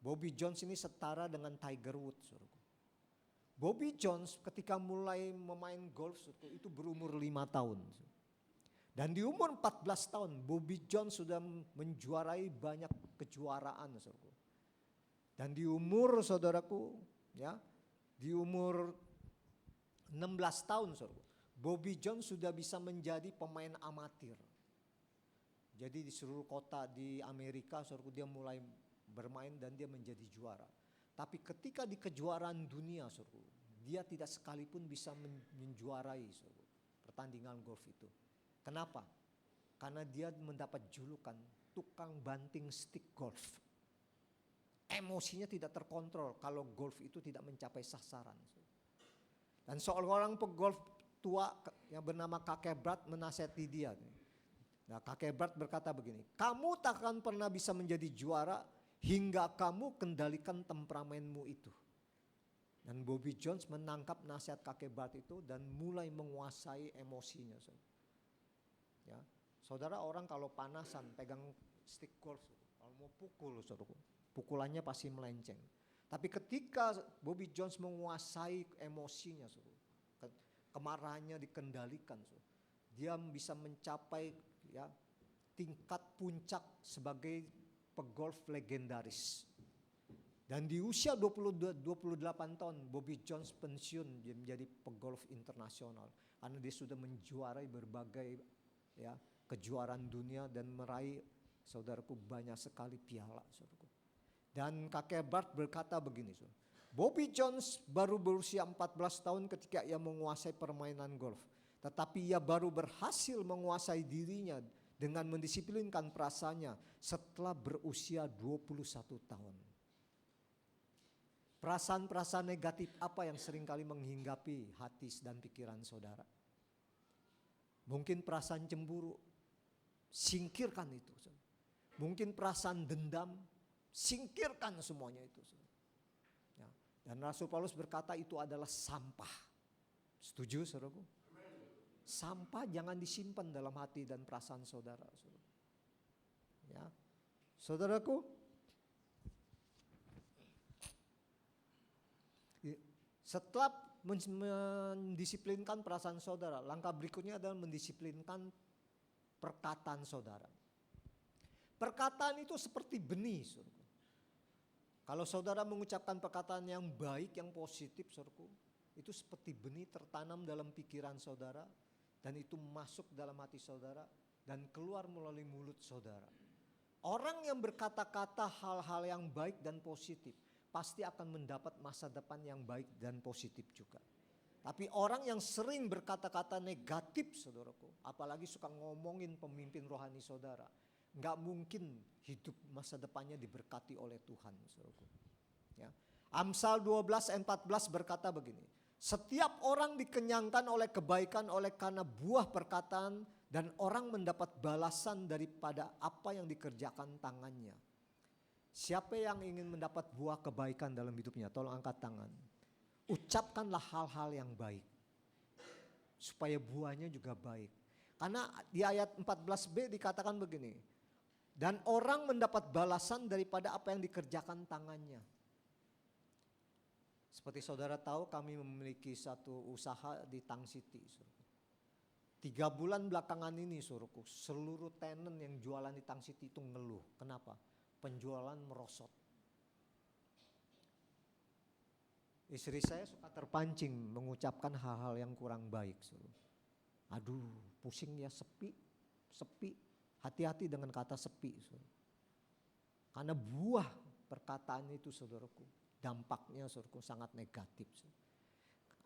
Speaker 5: Bobby Jones ini setara dengan Tiger Woods. Saudaraku. Bobby Jones ketika mulai memain golf itu berumur 5 tahun. Dan di umur 14 tahun Bobby Jones sudah menjuarai banyak kejuaraan. Dan di umur saudaraku ya, di umur 16 tahun saudaraku, Bobby Jones sudah bisa menjadi pemain amatir. Jadi di seluruh kota di Amerika saudaraku dia mulai bermain dan dia menjadi juara. Tapi ketika di kejuaraan dunia, saudara, dia tidak sekalipun bisa menjuarai saudara, pertandingan golf itu. Kenapa? Karena dia mendapat julukan tukang banting stick golf. Emosinya tidak terkontrol kalau golf itu tidak mencapai sasaran. Dan seorang pegolf tua yang bernama kakek Brad menasihati dia. Nah, kakek Brad berkata begini, kamu takkan pernah bisa menjadi juara hingga kamu kendalikan temperamenmu itu. Dan Bobby Jones menangkap nasihat kakek Bart itu dan mulai menguasai emosinya. Ya, saudara orang kalau panasan pegang stick golf, kalau mau pukul, saudara, pukulannya pasti melenceng. Tapi ketika Bobby Jones menguasai emosinya, saudara, kemarahannya dikendalikan. Dia bisa mencapai ya tingkat puncak sebagai pegolf legendaris. Dan di usia 28 tahun Bobby Jones pensiun, dia menjadi pegolf internasional karena dia sudah menjuarai berbagai ya kejuaraan dunia dan meraih, saudaraku, banyak sekali piala, saudaraku. Dan kakek Bart berkata begini, saudara. Bobby Jones baru berusia 14 tahun ketika ia menguasai permainan golf. Tetapi ia baru berhasil menguasai dirinya dengan mendisiplinkan perasaannya setelah berusia 21 tahun. Perasaan-perasaan negatif apa yang seringkali menghinggapi hati dan pikiran saudara? Mungkin perasaan cemburu, singkirkan itu. Mungkin perasaan dendam, singkirkan semuanya itu. Ya. Dan Rasul Paulus berkata itu adalah sampah. Setuju, saudaraku? Sampah jangan disimpan dalam hati dan perasaan saudara. Ya. Saudaraku, setelah mendisiplinkan perasaan saudara, langkah berikutnya adalah mendisiplinkan perkataan saudara. Perkataan itu seperti benih, saudaraku. Kalau saudara mengucapkan perkataan yang baik, yang positif, saudaraku, itu seperti benih tertanam dalam pikiran saudara, dan itu masuk dalam hati saudara dan keluar melalui mulut saudara. Orang yang berkata-kata hal-hal yang baik dan positif pasti akan mendapat masa depan yang baik dan positif juga. Tapi orang yang sering berkata-kata negatif, saudaraku, apalagi suka ngomongin pemimpin rohani saudara, nggak mungkin hidup masa depannya diberkati oleh Tuhan, saudaraku. Ya. Amsal 12:14 berkata begini. Setiap orang dikenyangkan oleh kebaikan oleh karena buah perkataan, dan orang mendapat balasan daripada apa yang dikerjakan tangannya. Siapa yang ingin mendapat buah kebaikan dalam hidupnya? Tolong angkat tangan. Ucapkanlah hal-hal yang baik, supaya buahnya juga baik. Karena di ayat 14b dikatakan begini. Dan orang mendapat balasan daripada apa yang dikerjakan tangannya. Seperti saudara tahu, kami memiliki satu usaha di Tang City. 3 bulan belakangan ini, suruhku, seluruh tenant yang jualan di Tang City itu ngeluh. Kenapa? Penjualan merosot. Istri saya suka terpancing mengucapkan hal-hal yang kurang baik. Suruh. Aduh, pusing ya, sepi. Hati-hati dengan kata sepi. Suruh. Karena buah perkataan itu, saudaraku, dampaknya, saudaraku, sangat negatif.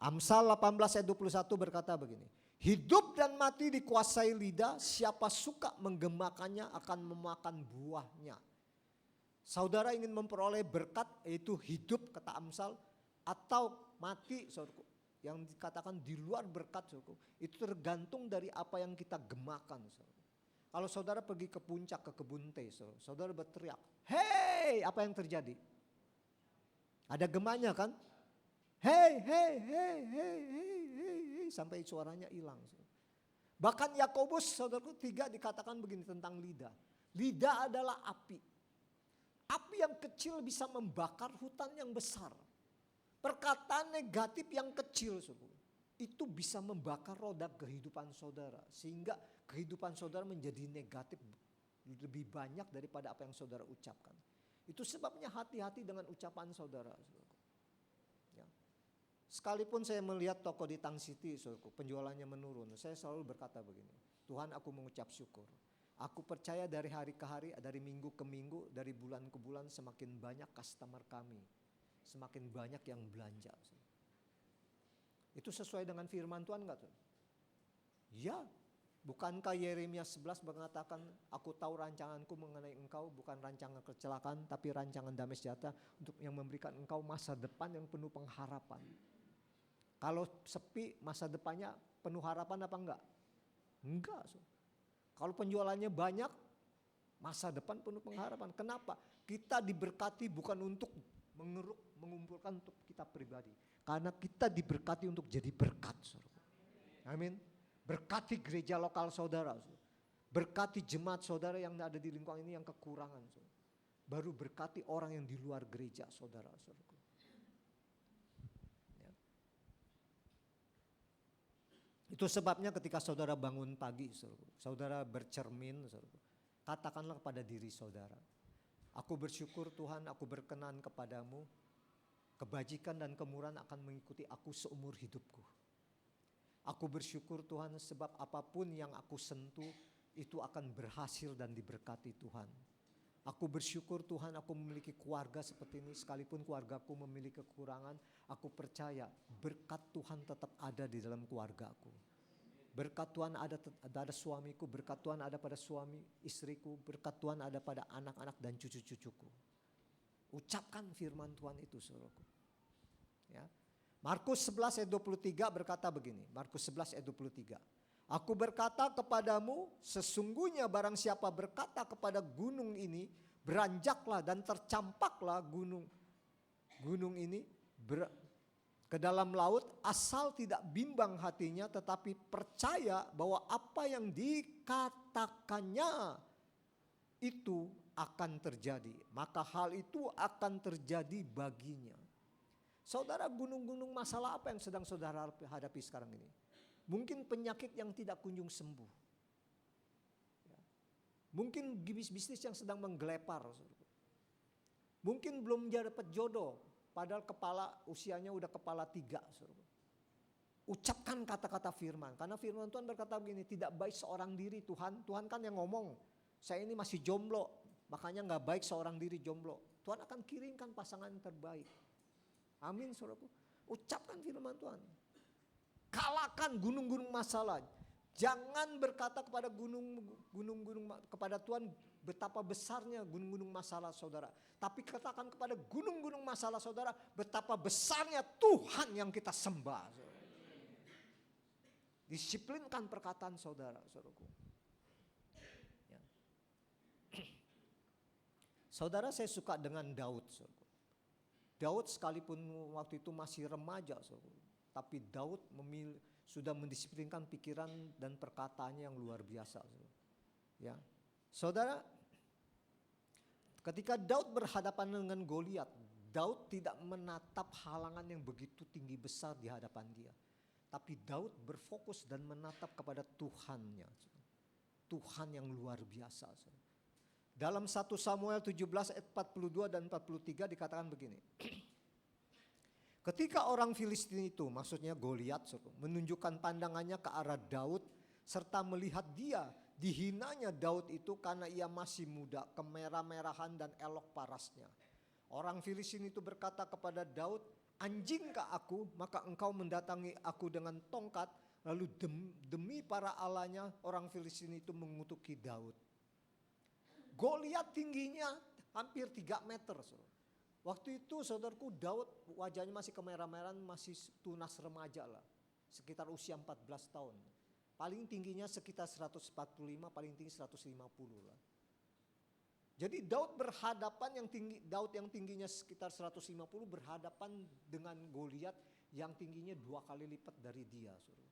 Speaker 5: Amsal 18 ayat 21 berkata begini. Hidup dan mati dikuasai lidah, siapa suka menggemakannya akan memakan buahnya. Saudara ingin memperoleh berkat, yaitu hidup, kata Amsal, atau mati, saudaraku, yang dikatakan di luar berkat, saudaraku, itu tergantung dari apa yang kita gemakan. Saudaraku. Kalau saudara pergi ke puncak, ke kebun teh, saudara berteriak, hei, apa yang terjadi? Ada gemanya kan? Hei, sampai suaranya hilang. Bahkan Yakobus, saudaraku, 3 dikatakan begini tentang lidah. Lidah adalah api. Api yang kecil bisa membakar hutan yang besar. Perkataan negatif yang kecil, saudara, itu bisa membakar roda kehidupan saudara. Sehingga kehidupan saudara menjadi negatif lebih banyak daripada apa yang saudara ucapkan. Itu sebabnya hati-hati dengan ucapan saudara. Ya. Sekalipun saya melihat toko di Tang City, saudaraku, penjualannya menurun, saya selalu berkata begini, Tuhan, aku mengucap syukur. Aku percaya dari hari ke hari, dari minggu ke minggu, dari bulan ke bulan semakin banyak customer kami. Semakin banyak yang belanja. Itu sesuai dengan firman Tuhan enggak tuh? Ya, bukankah Yeremia 11 mengatakan, aku tahu rancanganku mengenai engkau bukan rancangan kecelakaan, tapi rancangan damai sejahtera untuk yang memberikan engkau masa depan yang penuh pengharapan. Kalau sepi, masa depannya penuh harapan apa enggak? Enggak. Kalau penjualannya banyak, masa depan penuh pengharapan. Kenapa? Kita diberkati bukan untuk mengumpulkan untuk kita pribadi. Karena kita diberkati untuk jadi berkat. Amin. Berkati gereja lokal saudara. Berkati jemaat saudara yang ada di lingkungan ini yang kekurangan. Baru berkati orang yang di luar gereja saudara. Ya. Itu sebabnya ketika saudara bangun pagi, saudara bercermin, katakanlah kepada diri saudara, aku bersyukur Tuhan, aku berkenan kepadamu, kebajikan dan kemurahan akan mengikuti aku seumur hidupku. Aku bersyukur Tuhan sebab apapun yang aku sentuh itu akan berhasil dan diberkati Tuhan. Aku bersyukur Tuhan aku memiliki keluarga seperti ini, sekalipun keluargaku memiliki kekurangan, aku percaya berkat Tuhan tetap ada di dalam keluargaku. Berkat Tuhan ada suamiku, berkat Tuhan ada pada suami istriku, berkat Tuhan ada pada anak-anak dan cucu-cucuku. Ucapkan firman Tuhan itu, saudaraku. Ya. Markus 11 ayat 23 berkata begini, Markus 11 ayat 23. Aku berkata kepadamu, sesungguhnya barang siapa berkata kepada gunung ini, beranjaklah dan tercampaklah gunung ini ke dalam laut, asal tidak bimbang hatinya tetapi percaya bahwa apa yang dikatakannya itu akan terjadi, maka hal itu akan terjadi baginya. Saudara, gunung-gunung masalah apa yang sedang saudara hadapi sekarang ini? Mungkin penyakit yang tidak kunjung sembuh. Mungkin bisnis yang sedang menggelepar. Mungkin belum dapat jodoh, padahal usianya udah kepala 3. Ucapkan kata-kata firman, karena firman Tuhan berkata begini, tidak baik seorang diri Tuhan kan yang ngomong, saya ini masih jomblo, makanya gak baik seorang diri jomblo. Tuhan akan kirimkan pasangan yang terbaik. Amin, saudaraku. Ucapkan firman Tuhan. Kalahkan gunung-gunung masalah. Jangan berkata kepada kepada Tuhan betapa besarnya gunung-gunung masalah saudara. Tapi katakan kepada gunung-gunung masalah saudara betapa besarnya Tuhan yang kita sembah. Saudara. Disiplinkan perkataan saudara, saudaraku. Ya. Saudara, saya suka dengan Daud, saudara. Daud sekalipun waktu itu masih remaja, saudara. Tapi Daud sudah mendisiplinkan pikiran dan perkataannya yang luar biasa. Ya, saudara, ketika Daud berhadapan dengan Goliat, Daud tidak menatap halangan yang begitu tinggi besar di hadapan dia. Tapi Daud berfokus dan menatap kepada Tuhannya. Tuhan yang luar biasa. Dalam 1 Samuel 17 ayat 42 dan 43 dikatakan begini. Ketika orang Filistin itu, maksudnya Goliat, menunjukkan pandangannya ke arah Daud serta melihat dia, dihinanya Daud itu karena ia masih muda, kemerah-merahan dan elok parasnya. Orang Filistin itu berkata kepada Daud, anjingkah aku, maka engkau mendatangi aku dengan tongkat, lalu demi para allahnya orang Filistin itu mengutuki Daud. Goliat tingginya hampir 3 meter. Waktu itu saudaraku Daud wajahnya masih kemerah-merahan, masih tunas remaja lah. Sekitar usia 14 tahun. Paling tingginya sekitar 145, paling tinggi 150 lah. Jadi Daud yang tingginya sekitar 150 berhadapan dengan Goliat yang tingginya 2 kali lipat dari dia. Saudara.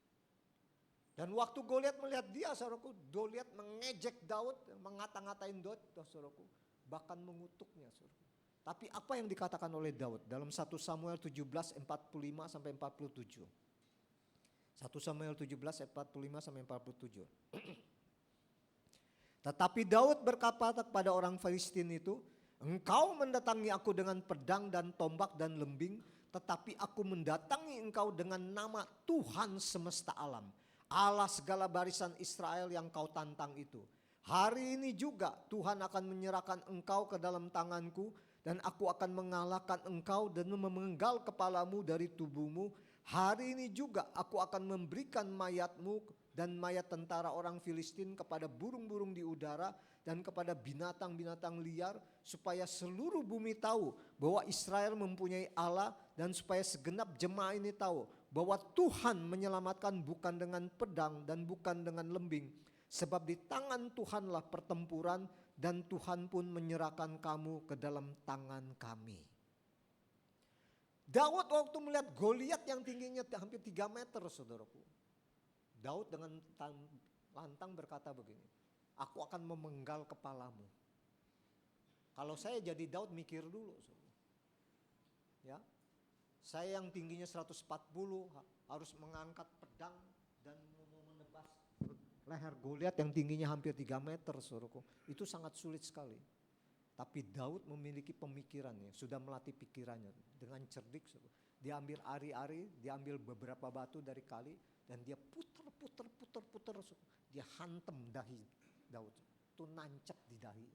Speaker 5: Dan waktu Goliat melihat dia, saudaraku, Goliat mengejek Daud, mengata-ngatain Daud, saudaraku, bahkan mengutuknya, saudaraku. Tapi apa yang dikatakan oleh Daud dalam 1 Samuel 17 45 sampai 47. 1 Samuel 17 ayat 45 sampai 47. Tetapi Daud berkata kepada orang Filistin itu, engkau mendatangi aku dengan pedang dan tombak dan lembing, tetapi aku mendatangi engkau dengan nama Tuhan semesta alam, Allah segala barisan Israel yang kau tantang itu. Hari ini juga Tuhan akan menyerahkan engkau ke dalam tanganku, dan aku akan mengalahkan engkau dan memenggal kepalamu dari tubuhmu. Hari ini juga aku akan memberikan mayatmu dan mayat tentara orang Filistin kepada burung-burung di udara dan kepada binatang-binatang liar, supaya seluruh bumi tahu bahwa Israel mempunyai Allah, dan supaya segenap jemaah ini tahu bahwa Tuhan menyelamatkan bukan dengan pedang dan bukan dengan lembing, sebab di tangan Tuhanlah pertempuran, dan Tuhan pun menyerahkan kamu ke dalam tangan kami. Daud waktu melihat Goliat yang tingginya hampir 3 meter, saudaraku. Daud dengan lantang berkata begini, aku akan memenggal kepalamu. Kalau saya jadi Daud mikir dulu. Saudara. Ya, saya yang tingginya 140 harus mengangkat pedang dan leher Goliat yang tingginya hampir 3 meter, saudaraku. Itu sangat sulit sekali. Tapi Daud memiliki pemikirannya, sudah melatih pikirannya dengan cerdik. Saudara. Dia ambil ari-ari, dia ambil beberapa batu dari kali, dan dia putar. Dia hantam dahi Daud. Itu nancap di dahi.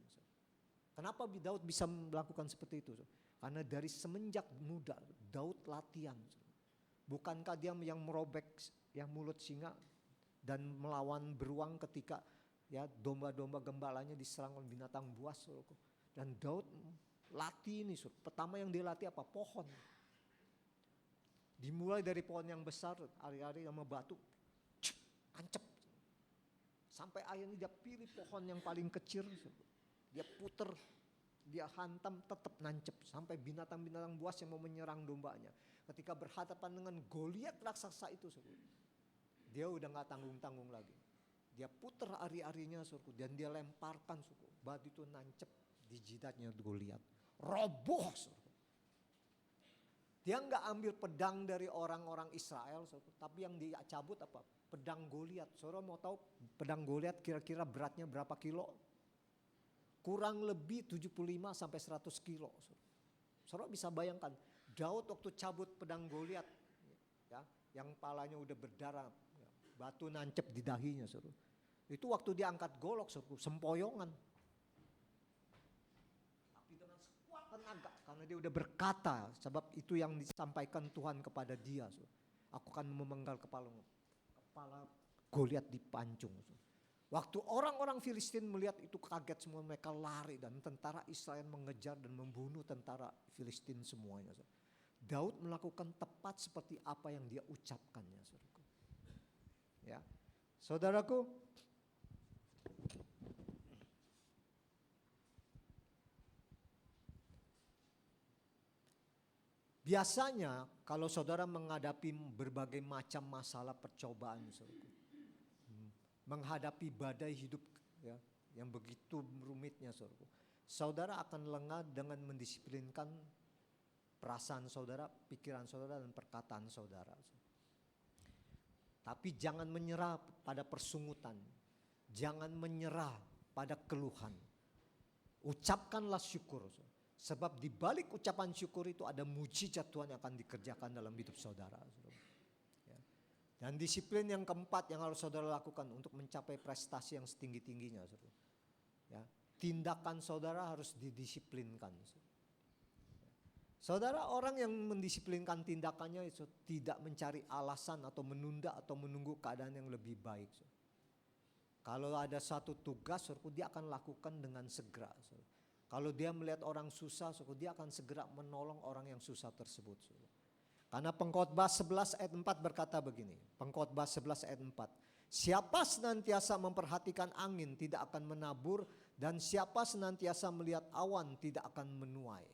Speaker 5: Kenapa Daud bisa melakukan seperti itu? Karena dari semenjak muda Daud latihan. Bukankah dia yang merobek yang mulut singa dan melawan beruang ketika ya domba-domba gembalanya diserang oleh binatang buas. Dan Daud latih ini. Pertama yang dia latih apa? Pohon. Dimulai dari pohon yang besar, ari-ari sama batu, ancep. Sampai akhirnya dia pilih pohon yang paling kecil, dia puter, dia hantam tetap nancep. Sampai binatang-binatang buas yang mau menyerang dombanya. Ketika berhadapan dengan Goliat raksasa itu, dia udah gak tanggung-tanggung lagi. Dia puter ari-arinya, dan dia lemparkan, batu itu nancep di jidatnya Goliat. Roboh, dia nggak ambil pedang dari orang-orang Israel, tapi yang dia cabut apa? Pedang Goliat. Saudara mau tahu pedang Goliat kira-kira beratnya berapa kilo? Kurang lebih 75 sampai 100 kilo. Saudara bisa bayangkan, Daud waktu cabut pedang Goliat, ya, yang palanya udah berdarah, ya, batu nancep di dahinya, saudara. Itu waktu dia angkat golok, saudara, sempoyongan. Tenaga, karena dia udah berkata, sebab itu yang disampaikan Tuhan kepada dia. Aku akan memenggal kepala Goliat dipancung. Waktu orang-orang Filistin melihat itu kaget semua, mereka lari dan tentara Israel mengejar dan membunuh tentara Filistin semuanya. Daud melakukan tepat seperti apa yang dia ucapkannya. Ya, saudaraku, biasanya kalau saudara menghadapi berbagai macam masalah percobaan, menghadapi badai hidup ya, yang begitu rumitnya, saudara akan lengah dengan mendisiplinkan perasaan saudara, pikiran saudara, dan perkataan saudara. Tapi jangan menyerah pada persungutan, jangan menyerah pada keluhan. Ucapkanlah syukur. Sebab di balik ucapan syukur itu ada mujizat Tuhan yang akan dikerjakan dalam hidup saudara. Ya. Dan disiplin yang keempat yang harus saudara lakukan untuk mencapai prestasi yang setinggi-tingginya. Ya. Tindakan saudara harus didisiplinkan. Saudara, orang yang mendisiplinkan tindakannya itu tidak mencari alasan atau menunda atau menunggu keadaan yang lebih baik. Kalau ada satu tugas, dia akan lakukan dengan segera. Kalau dia melihat orang susah, dia akan segera menolong orang yang susah tersebut. Karena Pengkhotbah 11 ayat 4 berkata begini. Pengkhotbah 11 ayat 4. Siapa senantiasa memperhatikan angin tidak akan menabur, dan siapa senantiasa melihat awan tidak akan menuai.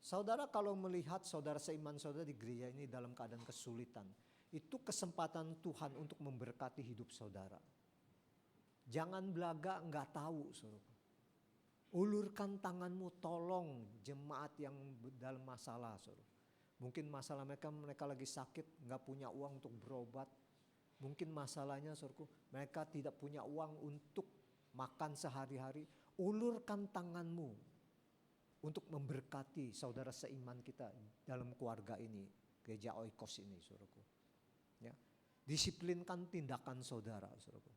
Speaker 5: Saudara, kalau melihat saudara seiman saudara di gereja ini dalam keadaan kesulitan, itu kesempatan Tuhan untuk memberkati hidup saudara. Jangan belaga nggak tahu, saudara. Ulurkan tanganmu, tolong jemaat yang dalam masalah. Saudara. Mungkin masalah mereka lagi sakit, nggak punya uang untuk berobat. Mungkin masalahnya, saudara, mereka tidak punya uang untuk makan sehari-hari. Ulurkan tanganmu untuk memberkati saudara seiman kita dalam keluarga ini, gereja Oikos ini, saudara. Ya. Disiplinkan tindakan saudara, saudara.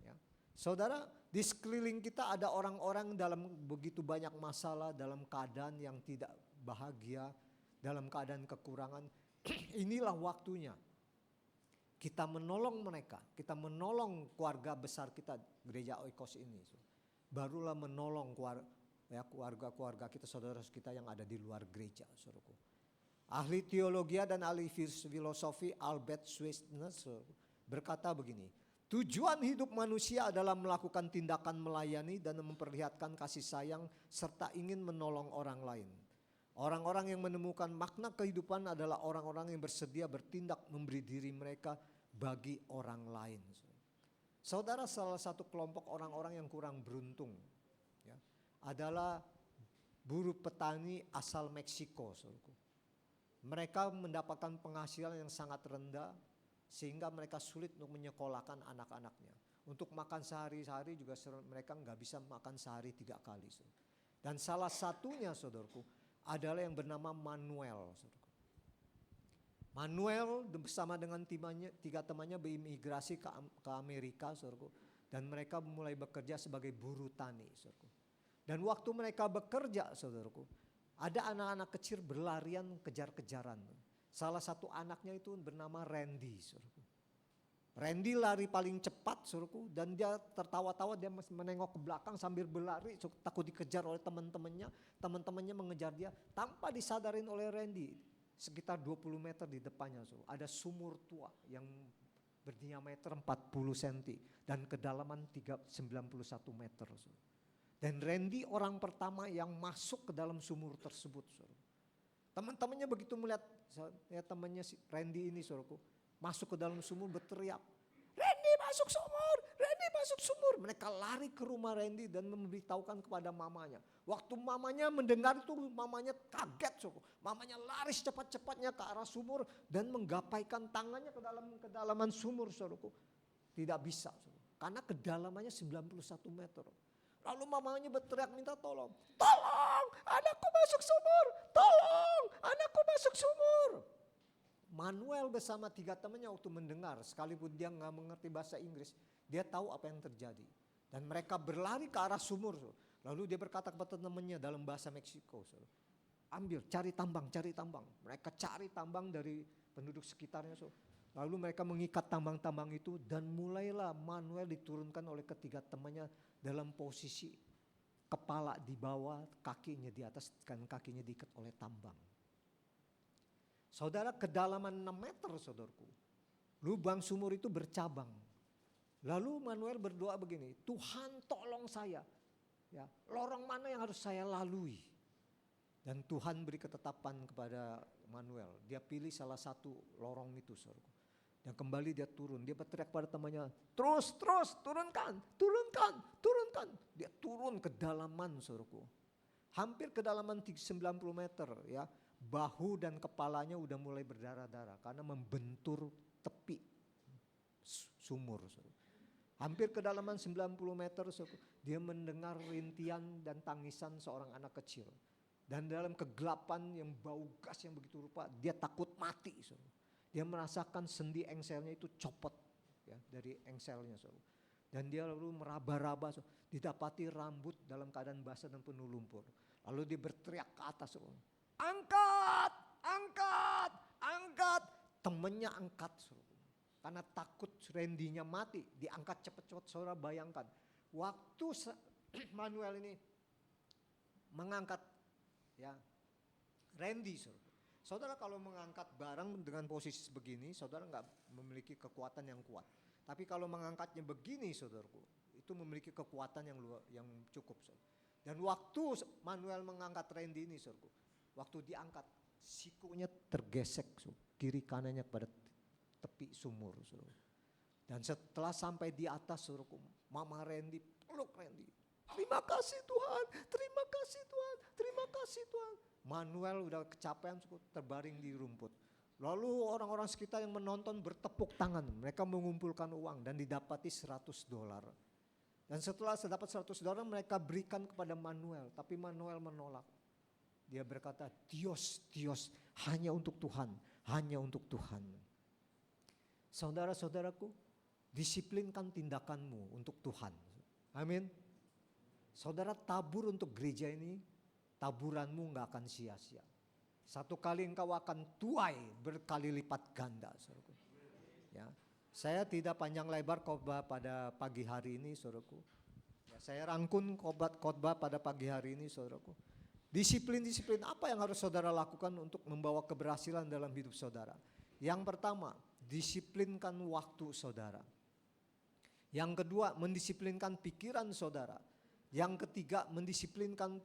Speaker 5: Ya. Saudara, di sekeliling kita ada orang-orang dalam begitu banyak masalah, dalam keadaan yang tidak bahagia, dalam keadaan kekurangan. Inilah waktunya kita menolong mereka, kita menolong keluarga besar kita, gereja Oikos ini. Barulah menolong keluarga-keluarga kita, saudara kita yang ada di luar gereja. Saudaraku. Ahli teologi dan ahli filosofi Albert Schweitzer berkata begini. Tujuan hidup manusia adalah melakukan tindakan melayani dan memperlihatkan kasih sayang serta ingin menolong orang lain. Orang-orang yang menemukan makna kehidupan adalah orang-orang yang bersedia bertindak memberi diri mereka bagi orang lain. Saudara, salah satu kelompok orang-orang yang kurang beruntung ya, adalah buruh petani asal Meksiko. Mereka mendapatkan penghasilan yang sangat rendah. sehingga mereka sulit untuk menyekolahkan anak-anaknya. Untuk makan sehari-hari juga mereka nggak bisa makan sehari 3 kali. Dan salah satunya saudaraku adalah yang bernama Manuel. Saudaraku. Manuel bersama dengan 3 temannya berimigrasi ke Amerika, saudaraku. Dan mereka mulai bekerja sebagai buruh tani, saudaraku. Dan waktu mereka bekerja, saudaraku, ada anak-anak kecil berlarian kejar-kejaran. Salah satu anaknya itu bernama Randy, saudaraku. Randy lari paling cepat, saudaraku, dan dia tertawa-tawa, dia menengok ke belakang sambil berlari, takut dikejar oleh teman-temannya. Teman-temannya mengejar dia tanpa disadarin oleh Randy. Sekitar 20 meter di depannya, saudaraku, ada sumur tua yang berdiameter 40 cm dan kedalaman 91 meter. Saudaraku. Dan Randy orang pertama yang masuk ke dalam sumur tersebut. Saudaraku. Teman-temannya begitu melihat ya, temannya si Randy ini, saudaraku, masuk ke dalam sumur berteriak, Randy masuk sumur, Randy masuk sumur. Mereka lari ke rumah Randy dan memberitahukan kepada mamanya. Waktu mamanya mendengar itu, mamanya kaget. Mamanya lari secepat-cepatnya ke arah sumur dan menggapaikan tangannya ke dalam kedalaman sumur. Saudaraku. Tidak bisa, karena kedalamannya 91 meter. Lalu mamanya berteriak minta tolong. Tolong, anakku masuk sumur. Tolong, anakku masuk sumur. Manuel bersama 3 temannya waktu mendengar, sekalipun dia nggak mengerti bahasa Inggris, dia tahu apa yang terjadi. Dan mereka berlari ke arah sumur. Lalu dia berkata kepada temannya dalam bahasa Meksiko, ambil, cari tambang, cari tambang. Mereka cari tambang dari penduduk sekitarnya. Lalu mereka mengikat tambang-tambang itu dan mulailah Manuel diturunkan oleh ketiga temannya dalam posisi kepala di bawah, kakinya di atas, dan kakinya diikat oleh tambang. Saudara, kedalaman 6 meter, saudaraku. Lubang sumur itu bercabang. Lalu Manuel berdoa begini, Tuhan tolong saya. Ya, lorong mana yang harus saya lalui? Dan Tuhan beri ketetapan kepada Manuel. Dia pilih salah satu lorong itu, saudaraku. Dan kembali dia turun. Dia berteriak pada temannya, terus, turunkan, turunkan, turunkan. Dia turun ke dalaman, saudaraku. Hampir kedalaman 90 meter, ya. Bahu dan kepalanya udah mulai berdarah-darah karena membentur tepi sumur. Hampir kedalaman 90 meter, dia mendengar rintian dan tangisan seorang anak kecil. Dan dalam kegelapan yang bau gas yang begitu rupa, dia takut mati. Dia merasakan sendi engselnya itu copot, ya, dari engselnya. Dan dia lalu meraba-raba, didapati rambut dalam keadaan basah dan penuh lumpur. Lalu dia berteriak ke atas, angkat, angkat, angkat. Temennya angkat, karena takut Randy-nya mati, diangkat cepat-cepat. Saudara bayangkan, waktu Manuel ini mengangkat, ya, Randy, saudara kalau mengangkat barang dengan posisi begini, saudara nggak memiliki kekuatan yang kuat. Tapi kalau mengangkatnya begini, saudaraku, itu memiliki kekuatan yang cukup. Dan waktu Manuel mengangkat Randy ini, saudaraku, waktu diangkat, sikunya tergesek, kiri kanannya pada tepi sumur. Dan setelah sampai di atas, saudaraku, Mama Randy peluk Randy. Terima kasih Tuhan, terima kasih Tuhan, terima kasih Tuhan. Manuel udah kecapean, terbaring di rumput. Lalu orang-orang sekitar yang menonton bertepuk tangan. Mereka mengumpulkan uang dan didapati $100. Dan setelah dapat $100 mereka berikan kepada Manuel. Tapi Manuel menolak. Dia berkata, Dios, Dios, hanya untuk Tuhan, hanya untuk Tuhan. Saudara-saudaraku, disiplinkan tindakanmu untuk Tuhan. Amin. Saudara tabur untuk gereja ini, taburanmu gak akan sia-sia. Satu kali engkau akan tuai berkali lipat ganda. Saudaraku. Ya. Saya tidak panjang lebar khotbah pada pagi hari ini, saudaraku. Ya, saya rangkum khotbah pada pagi hari ini, saudaraku. Disiplin-disiplin apa yang harus saudara lakukan untuk membawa keberhasilan dalam hidup saudara? Yang pertama, disiplinkan waktu saudara. Yang kedua, mendisiplinkan pikiran saudara. Yang ketiga, mendisiplinkan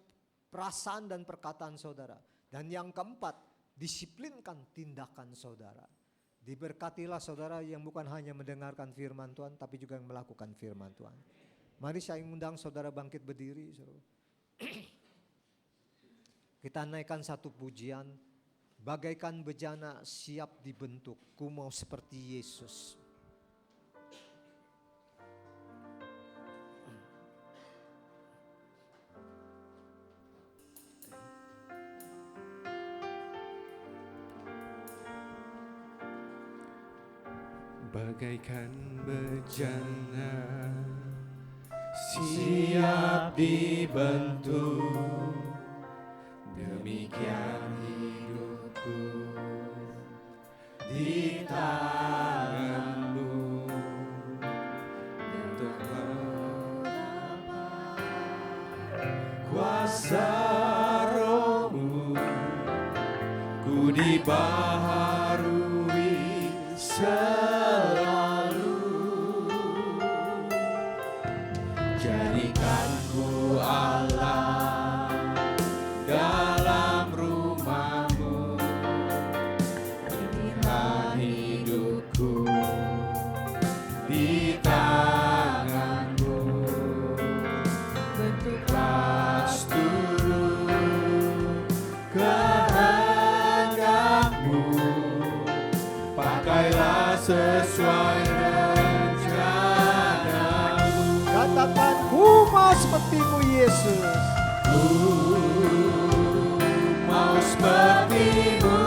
Speaker 5: perasaan dan perkataan saudara. Dan yang keempat, disiplinkan tindakan saudara. Diberkatilah saudara yang bukan hanya mendengarkan firman Tuhan, tapi juga yang melakukan firman Tuhan. Mari saya undang saudara bangkit berdiri. Kita naikkan satu pujian. Bagaikan bejana siap dibentuk, ku mau seperti Yesus.
Speaker 2: Bagaikan bejana siap dibentuk, demikian hidupku di tangan-Mu untuk kuasa Roh-Mu, ku dibaharui selalu. Jadikan ku Allah dalam rumah-Mu, pilihan hidupku di tangan-Mu. Bentuklah seluruh kehendak-Mu, pakailah sesuai rencana-Mu.
Speaker 5: Katakan, ku mau seperti-Mu Yesus.
Speaker 2: Ku mau seperti-Mu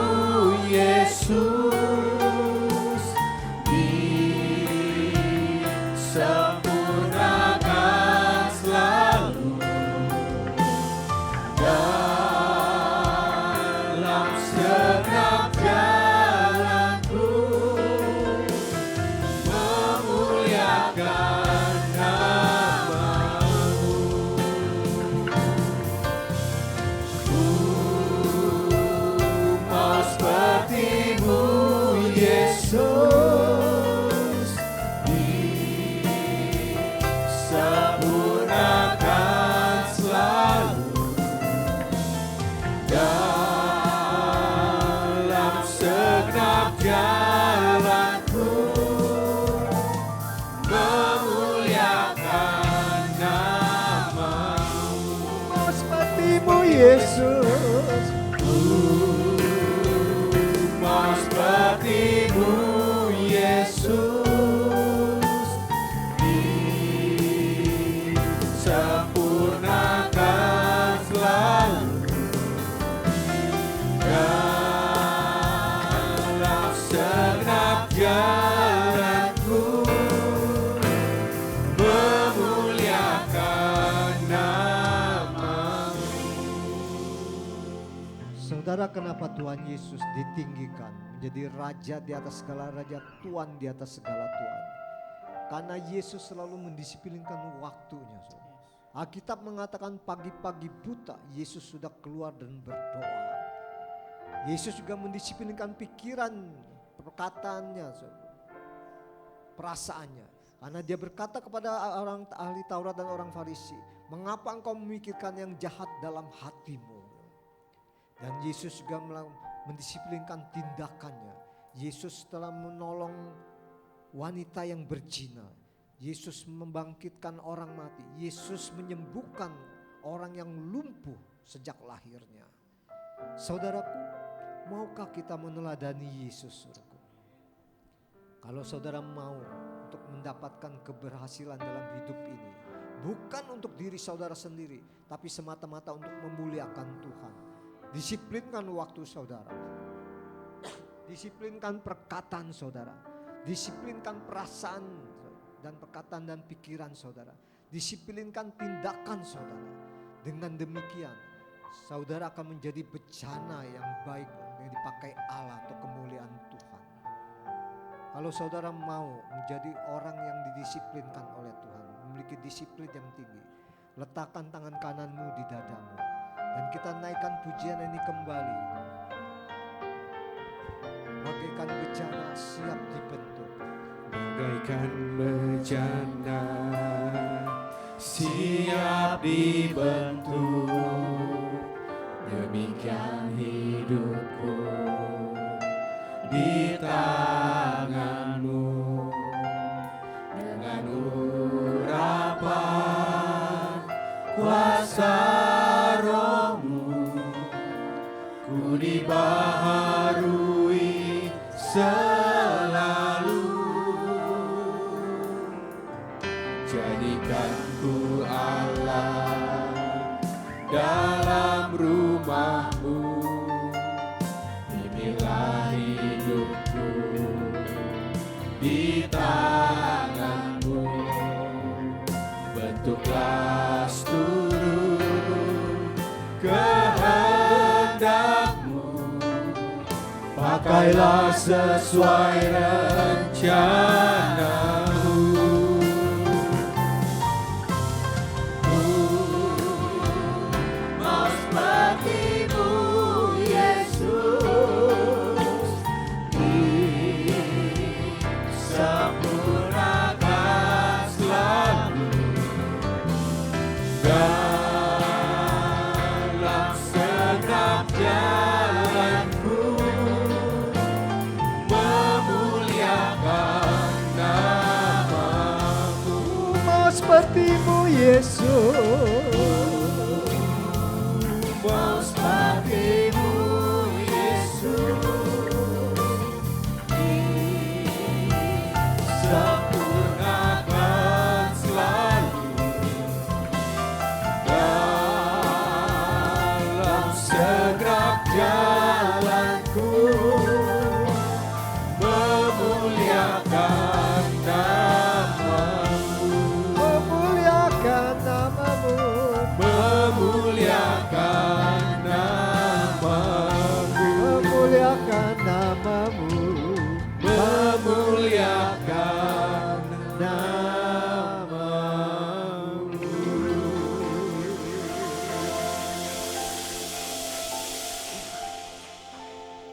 Speaker 2: Yesus, disempurnakan selalu dalam segenap jalanku, memuliakan nama-Mu. Ku mau seperti-Mu Yesus, disempurnakan selalu dalam segenap jalanku, memuliakan nama-Mu.
Speaker 5: Mau seperti-Mu Yesus.
Speaker 2: Mau seperti-Mu Yesus, disempurnakan selalu dalam segenap jalanku, memuliakan nama-Mu.
Speaker 5: Saudara, kenapa Tuhan Yesus ditinggikan menjadi raja di atas segala raja, Tuhan di atas segala Tuhan? Karena Yesus selalu mendisiplinkan waktunya. Saudara. Alkitab mengatakan pagi-pagi buta Yesus sudah keluar dan berdoa. Yesus juga mendisiplinkan pikiran, perkataannya, saudara, perasaannya. Karena dia berkata kepada orang ahli Taurat dan orang Farisi, mengapa engkau memikirkan yang jahat dalam hatimu? Dan Yesus juga mendisiplinkan tindakannya. Yesus telah menolong wanita yang berzina. Yesus membangkitkan orang mati. Yesus menyembuhkan orang yang lumpuh sejak lahirnya. Saudaraku, maukah kita meneladani Yesus? Saudaraku? Kalau saudara mau untuk mendapatkan keberhasilan dalam hidup ini, bukan untuk diri saudara sendiri, tapi semata-mata untuk memuliakan Tuhan. Disiplinkan waktu saudara, disiplinkan perkataan saudara, disiplinkan perasaan dan perkataan dan pikiran saudara, disiplinkan tindakan saudara. Dengan demikian saudara akan menjadi bejana yang baik yang dipakai Allah untuk kemuliaan Tuhan. Kalau saudara mau menjadi orang yang didisiplinkan oleh Tuhan, memiliki disiplin yang tinggi, letakkan tangan kananmu di dadamu. Dan kita naikkan pujian ini kembali. Bagaikan bejana siap dibentuk.
Speaker 2: Bagaikan bejana siap dibentuk, demikian hidupku di tangan-Mu. Dengan urapan kuasa Roh-Mu, ku dibahas
Speaker 3: lalu. Jadikan ku Allah dalam rumah-Mu, inilah hidupku di tangan-Mu. Bentuklah seluruh kehendak-Mu, pakailah sesuai rencana-Mu.
Speaker 4: Mau seperti-Mu, Yesus,
Speaker 3: Sempurnakan selalu dalam segenap jalanku, memuliakan nama-Mu.
Speaker 5: Mau seperti-Mu, Yesus.
Speaker 3: Mau seperti-Mu, Yesus, sempurnakan selalu dalam segenap jalanku, memuliakan nama-Mu,
Speaker 5: Memuliakan nama-Mu.
Speaker 3: memuliakan nama-Mu,
Speaker 5: Memuliakan nama-Mu.
Speaker 3: memuliakan
Speaker 5: nama-Mu.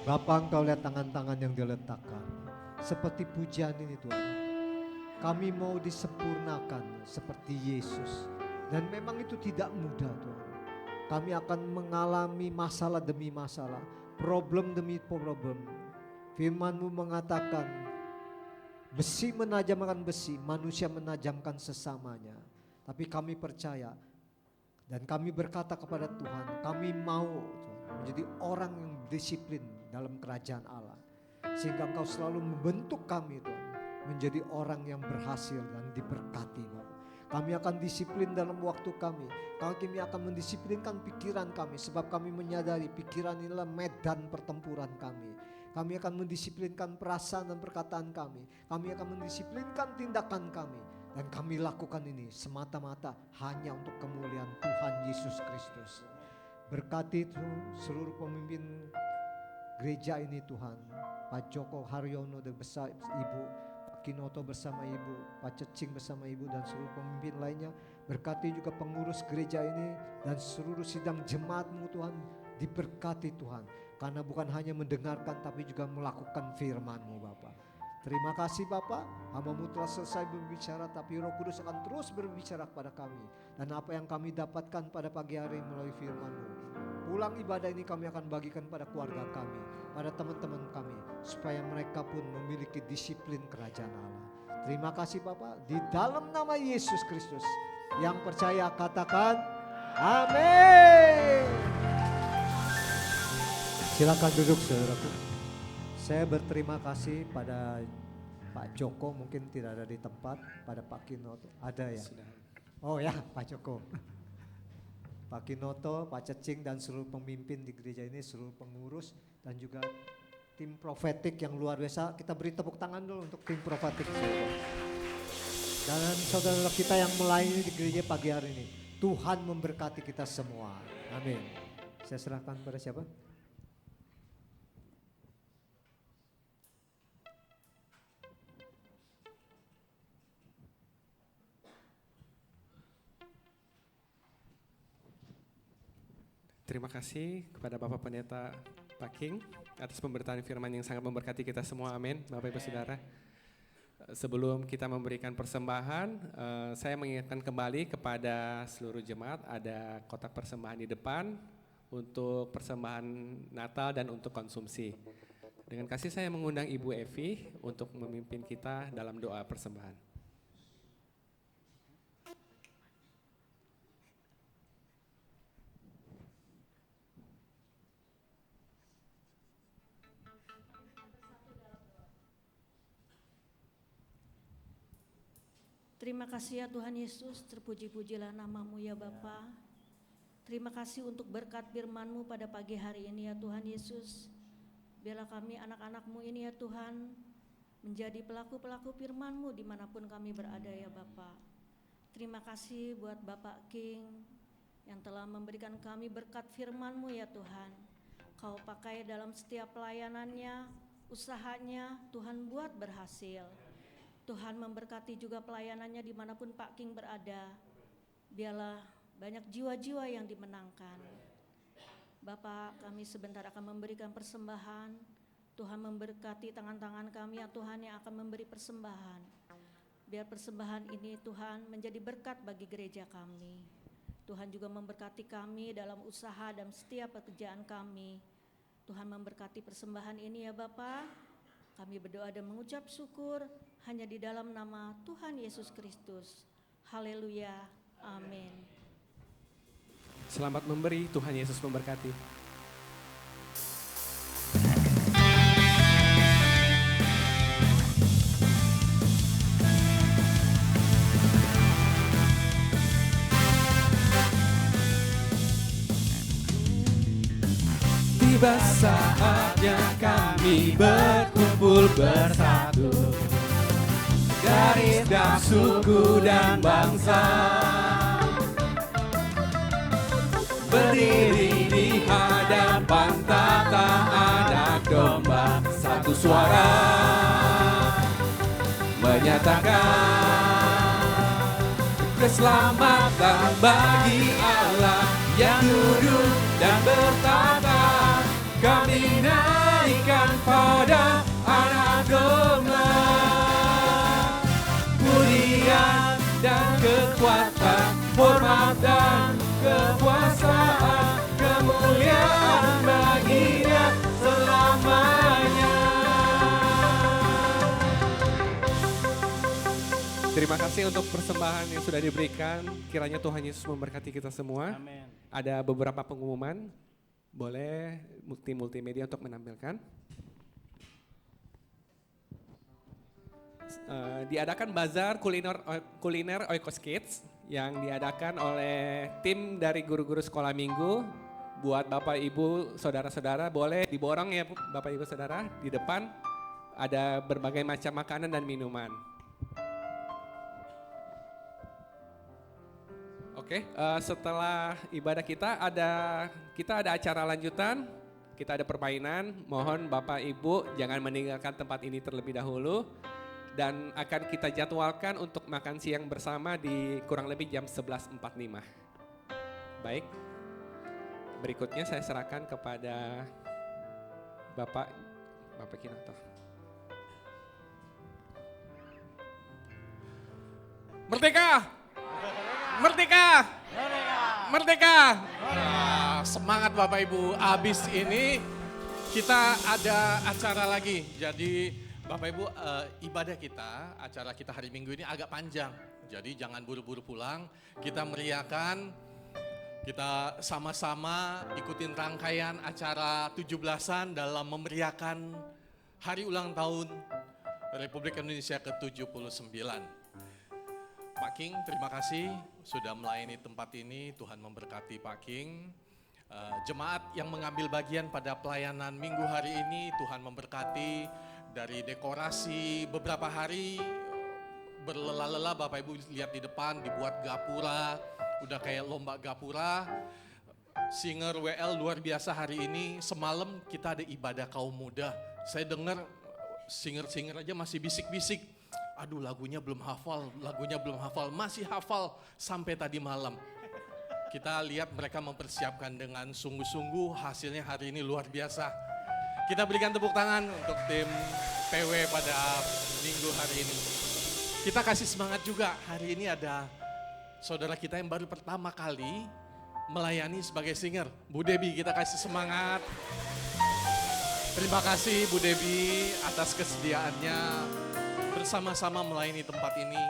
Speaker 5: Bapa, Engkau lihat tangan-tangan yang diletakkan. Seperti pujian ini Tuhan. Kami mau disempurnakan seperti Yesus. Dan memang itu tidak mudah Tuhan. Kami akan mengalami masalah demi masalah. Problem demi problem. Firman-Mu mengatakan, besi menajamkan besi, manusia menajamkan sesamanya. Tapi kami percaya dan kami berkata kepada Tuhan, kami mau Tuhan, menjadi orang yang disiplin dalam kerajaan Allah. Sehingga Engkau selalu membentuk kami Tuhan, menjadi orang yang berhasil dan diberkati Bapak. Kami akan disiplin dalam waktu kami. Kami akan mendisiplinkan pikiran kami, sebab kami menyadari pikiran inilah medan pertempuran kami. Kami akan mendisiplinkan perasaan dan perkataan kami. Kami akan mendisiplinkan tindakan kami. Dan kami lakukan ini semata-mata hanya untuk kemuliaan Tuhan Yesus Kristus. Berkati seluruh pemimpin gereja ini Tuhan. Pak Joko Haryono dan bersama Ibu, Pak Kinoto bersama Ibu, Pak Cecing bersama Ibu dan seluruh pemimpin lainnya. Berkati juga pengurus gereja ini dan seluruh sidang jemaat-Mu Tuhan. Diberkati Tuhan. Karena bukan hanya mendengarkan tapi juga melakukan firman-Mu Bapa. Terima kasih Bapa, hamba-Mu telah selesai berbicara tapi Roh Kudus akan terus berbicara kepada kami. Dan apa yang kami dapatkan pada pagi hari melalui firman-Mu. Pulang ibadah ini kami akan bagikan pada keluarga kami, pada teman-teman kami. Supaya mereka pun memiliki disiplin kerajaan Allah. Terima kasih Bapa, di dalam nama Yesus Kristus. Yang percaya katakan amin. Silakan duduk saudaraku. Saya berterima kasih pada Pak Joko, mungkin tidak ada di tempat, pada Pak Kinoto. Ada ya? Oh ya, Pak Joko. Pak Kinoto, Pak Cecing dan seluruh pemimpin di gereja ini, seluruh pengurus dan juga tim profetik yang luar biasa. Kita beri tepuk tangan dulu untuk tim profetik. Dan saudara kita yang melayani di gereja pagi hari ini. Tuhan memberkati kita semua. Amin. Saya serahkan pada siapa?
Speaker 2: Terima kasih kepada Bapak Pendeta Pak King atas pemberitaan firman yang sangat memberkati kita semua. Amin. Bapak Ibu Saudara. Sebelum kita memberikan persembahan, saya mengingatkan kembali kepada seluruh jemaat ada kotak persembahan di depan untuk persembahan Natal dan untuk konsumsi. Dengan kasih saya mengundang Ibu Evi untuk memimpin kita dalam doa persembahan.
Speaker 6: Terima kasih ya Tuhan Yesus, terpuji-pujilah nama-Mu ya Bapa. Terima kasih untuk berkat firman-Mu pada pagi hari ini ya Tuhan Yesus. Biarlah kami anak-anak-Mu ini ya Tuhan, menjadi pelaku-pelaku firman-Mu dimanapun kami berada ya Bapa. Terima kasih buat Bapak King yang telah memberikan kami berkat firman-Mu ya Tuhan. Kau pakai dalam setiap pelayanannya, usahanya, Tuhan buat berhasil. Tuhan memberkati juga pelayanannya dimanapun Pak King berada. Biarlah banyak jiwa-jiwa yang dimenangkan. Bapak, kami sebentar akan memberikan persembahan. Tuhan memberkati tangan-tangan kami ya Tuhan yang akan memberi persembahan. Biar persembahan ini Tuhan menjadi berkat bagi gereja kami. Tuhan juga memberkati kami dalam usaha dan setiap pekerjaan kami. Tuhan memberkati persembahan ini ya Bapak. Kami berdoa dan mengucap syukur hanya di dalam nama Tuhan Yesus Kristus. Haleluya. Amin.
Speaker 2: Selamat memberi, Tuhan Yesus memberkati.
Speaker 3: Tiba saatnya kami berkumpul bersatu, dari setiap suku dan bangsa, berdiri di hadapan tata anak domba, satu suara menyatakan keselamatan bagi Allah yang duduk dan bertata. Kami naikkan pada anak domba, pujian dan kekuatan, hormat dan kekuasaan, kemuliaan baginya selamanya.
Speaker 2: Terima kasih untuk persembahan yang sudah diberikan. Kiranya Tuhan Yesus memberkati kita semua.
Speaker 3: Amin.
Speaker 2: Ada beberapa pengumuman. Boleh multimedia untuk menampilkan. Diadakan bazar kuliner Oikos Kids yang diadakan oleh tim dari guru-guru sekolah minggu. Buat Bapak Ibu, saudara-saudara boleh diborong ya Bapak Ibu Saudara di depan. Ada berbagai macam makanan dan minuman. Oke, setelah ibadah kita ada acara lanjutan, kita ada permainan. Mohon Bapak Ibu jangan meninggalkan tempat ini terlebih dahulu dan akan kita jadwalkan untuk makan siang bersama di kurang lebih jam 11.45. Baik, berikutnya saya serahkan kepada Bapak Kinato.
Speaker 3: Merdeka! Merdeka! Merdeka! Nah, semangat Bapak Ibu, abis ini kita ada acara lagi. Jadi Bapak Ibu ibadah kita, acara kita hari Minggu ini agak panjang. Jadi jangan buru-buru pulang, kita meriahkan, kita sama-sama ikutin rangkaian acara 17-an dalam memeriahkan hari ulang tahun Republik Indonesia ke-79. Pak King, terima kasih sudah melayani tempat ini. Tuhan memberkati Pak King. Jemaat yang mengambil bagian pada pelayanan minggu hari ini, Tuhan memberkati. Dari dekorasi beberapa hari berlelah-lelah, Bapak Ibu lihat di depan dibuat gapura, udah kayak lomba gapura. Singer WL luar biasa hari ini. Semalam kita ada ibadah kaum muda. Saya dengar singer-singer aja masih bisik-bisik. Aduh lagunya belum hafal, masih hafal sampai tadi malam. Kita lihat mereka mempersiapkan dengan sungguh-sungguh, hasilnya hari ini luar biasa. Kita berikan tepuk tangan untuk tim PW pada minggu hari ini. Kita kasih semangat juga, hari ini ada saudara kita yang baru pertama kali melayani sebagai singer. Bu Debi, kita kasih semangat. Terima kasih Bu Debi atas kesediaannya bersama-sama melayani tempat ini.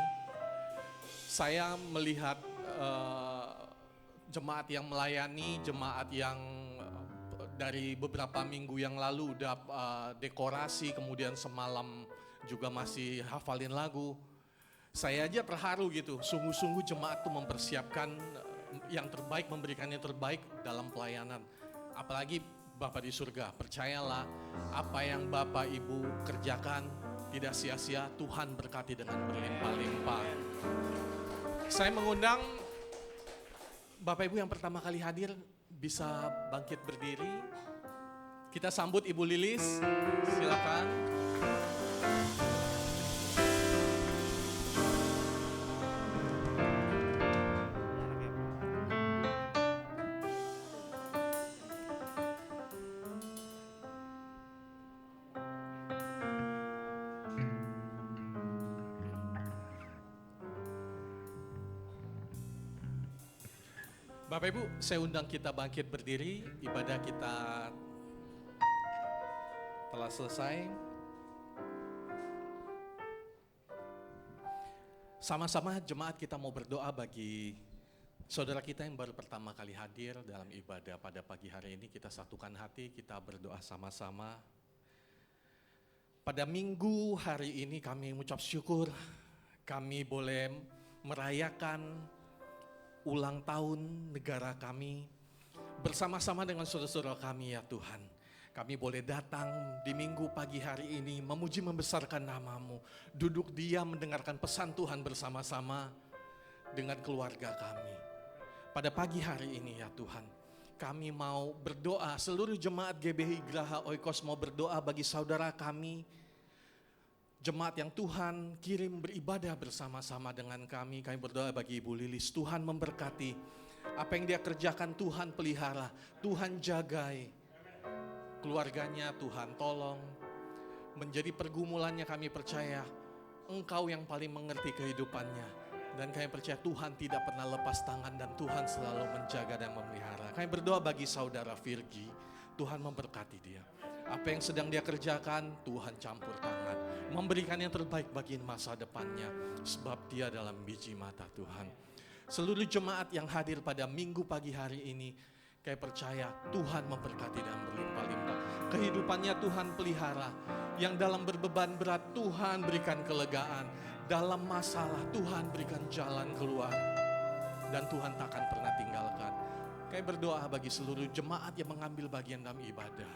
Speaker 3: Saya melihat jemaat yang melayani, jemaat yang dari beberapa minggu yang lalu udah dekorasi, kemudian semalam juga masih hafalin lagu. Saya aja terharu gitu, sungguh-sungguh jemaat tuh mempersiapkan yang terbaik, memberikan yang terbaik dalam pelayanan. Apalagi Bapak di surga, percayalah apa yang Bapak Ibu kerjakan tidak sia-sia, Tuhan berkati dengan berlimpah-limpah. Saya mengundang Bapak Ibu yang pertama kali hadir bisa bangkit berdiri. Kita sambut Ibu Lilis, silakan. Bapak Ibu, saya undang kita bangkit berdiri, ibadah kita telah selesai. Sama-sama jemaat kita mau berdoa bagi saudara kita yang baru pertama kali hadir dalam ibadah pada pagi hari ini. Kita satukan hati, kita berdoa sama-sama. Pada minggu hari ini kami mengucap syukur, kami boleh merayakan ulang tahun negara kami bersama-sama dengan saudara-saudara kami ya Tuhan. Kami boleh datang di minggu pagi hari ini memuji membesarkan nama-Mu. Duduk diam mendengarkan pesan Tuhan bersama-sama dengan keluarga kami. Pada pagi hari ini ya Tuhan, kami mau berdoa, seluruh jemaat GBI Graha Oikos mau berdoa bagi saudara kami, jemaat yang Tuhan kirim beribadah bersama-sama dengan kami. Kami berdoa bagi Ibu Lilis, Tuhan memberkati. Apa yang dia kerjakan Tuhan pelihara, Tuhan jagai. Keluarganya Tuhan tolong. Menjadi pergumulannya kami percaya Engkau yang paling mengerti kehidupannya. Dan kami percaya Tuhan tidak pernah lepas tangan dan Tuhan selalu menjaga dan memelihara. Kami berdoa bagi saudara Virgi, Tuhan memberkati dia. Apa yang sedang dia kerjakan, Tuhan campur tangan. Memberikan yang terbaik bagi masa depannya. Sebab dia dalam biji mata Tuhan. Seluruh jemaat yang hadir pada minggu pagi hari ini, kami percaya Tuhan memberkati dan berlimpah-limpah. Kehidupannya Tuhan pelihara. Yang dalam berbeban berat, Tuhan berikan kelegaan. Dalam masalah, Tuhan berikan jalan keluar. Dan Tuhan takkan pernah tinggalkan. Kami berdoa bagi seluruh jemaat yang mengambil bagian dalam ibadah.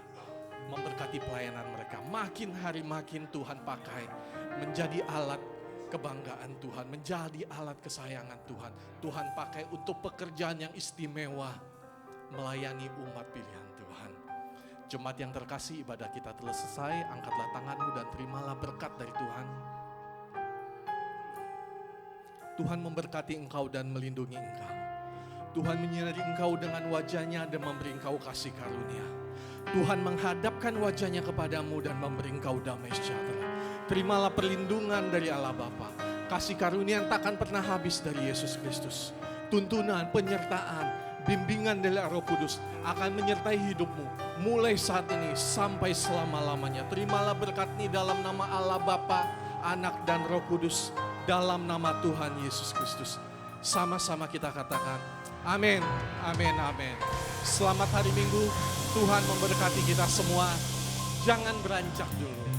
Speaker 3: Memberkati pelayanan mereka. Makin hari makin Tuhan pakai menjadi alat kebanggaan Tuhan, menjadi alat kesayangan Tuhan. Tuhan pakai untuk pekerjaan yang istimewa, melayani umat pilihan Tuhan. Jemaat yang terkasih, ibadah kita telah selesai. Angkatlah tanganmu dan terimalah berkat dari Tuhan. Tuhan memberkati engkau dan melindungi engkau. Tuhan menyinari engkau dengan wajahnya dan memberi engkau kasih karunia. Tuhan menghadapkan wajahnya kepadamu dan memberi engkau damai sejahtera. Terimalah perlindungan dari Allah Bapa, kasih karunia yang takkan pernah habis dari Yesus Kristus. Tuntunan, penyertaan, bimbingan dari Roh Kudus akan menyertai hidupmu mulai saat ini sampai selama-lamanya. Terimalah berkat ini dalam nama Allah Bapa, Anak dan Roh Kudus, dalam nama Tuhan Yesus Kristus. Sama-sama kita katakan amin, amin, amin. Selamat hari Minggu, Tuhan memberkati kita semua. Jangan beranjak dulu.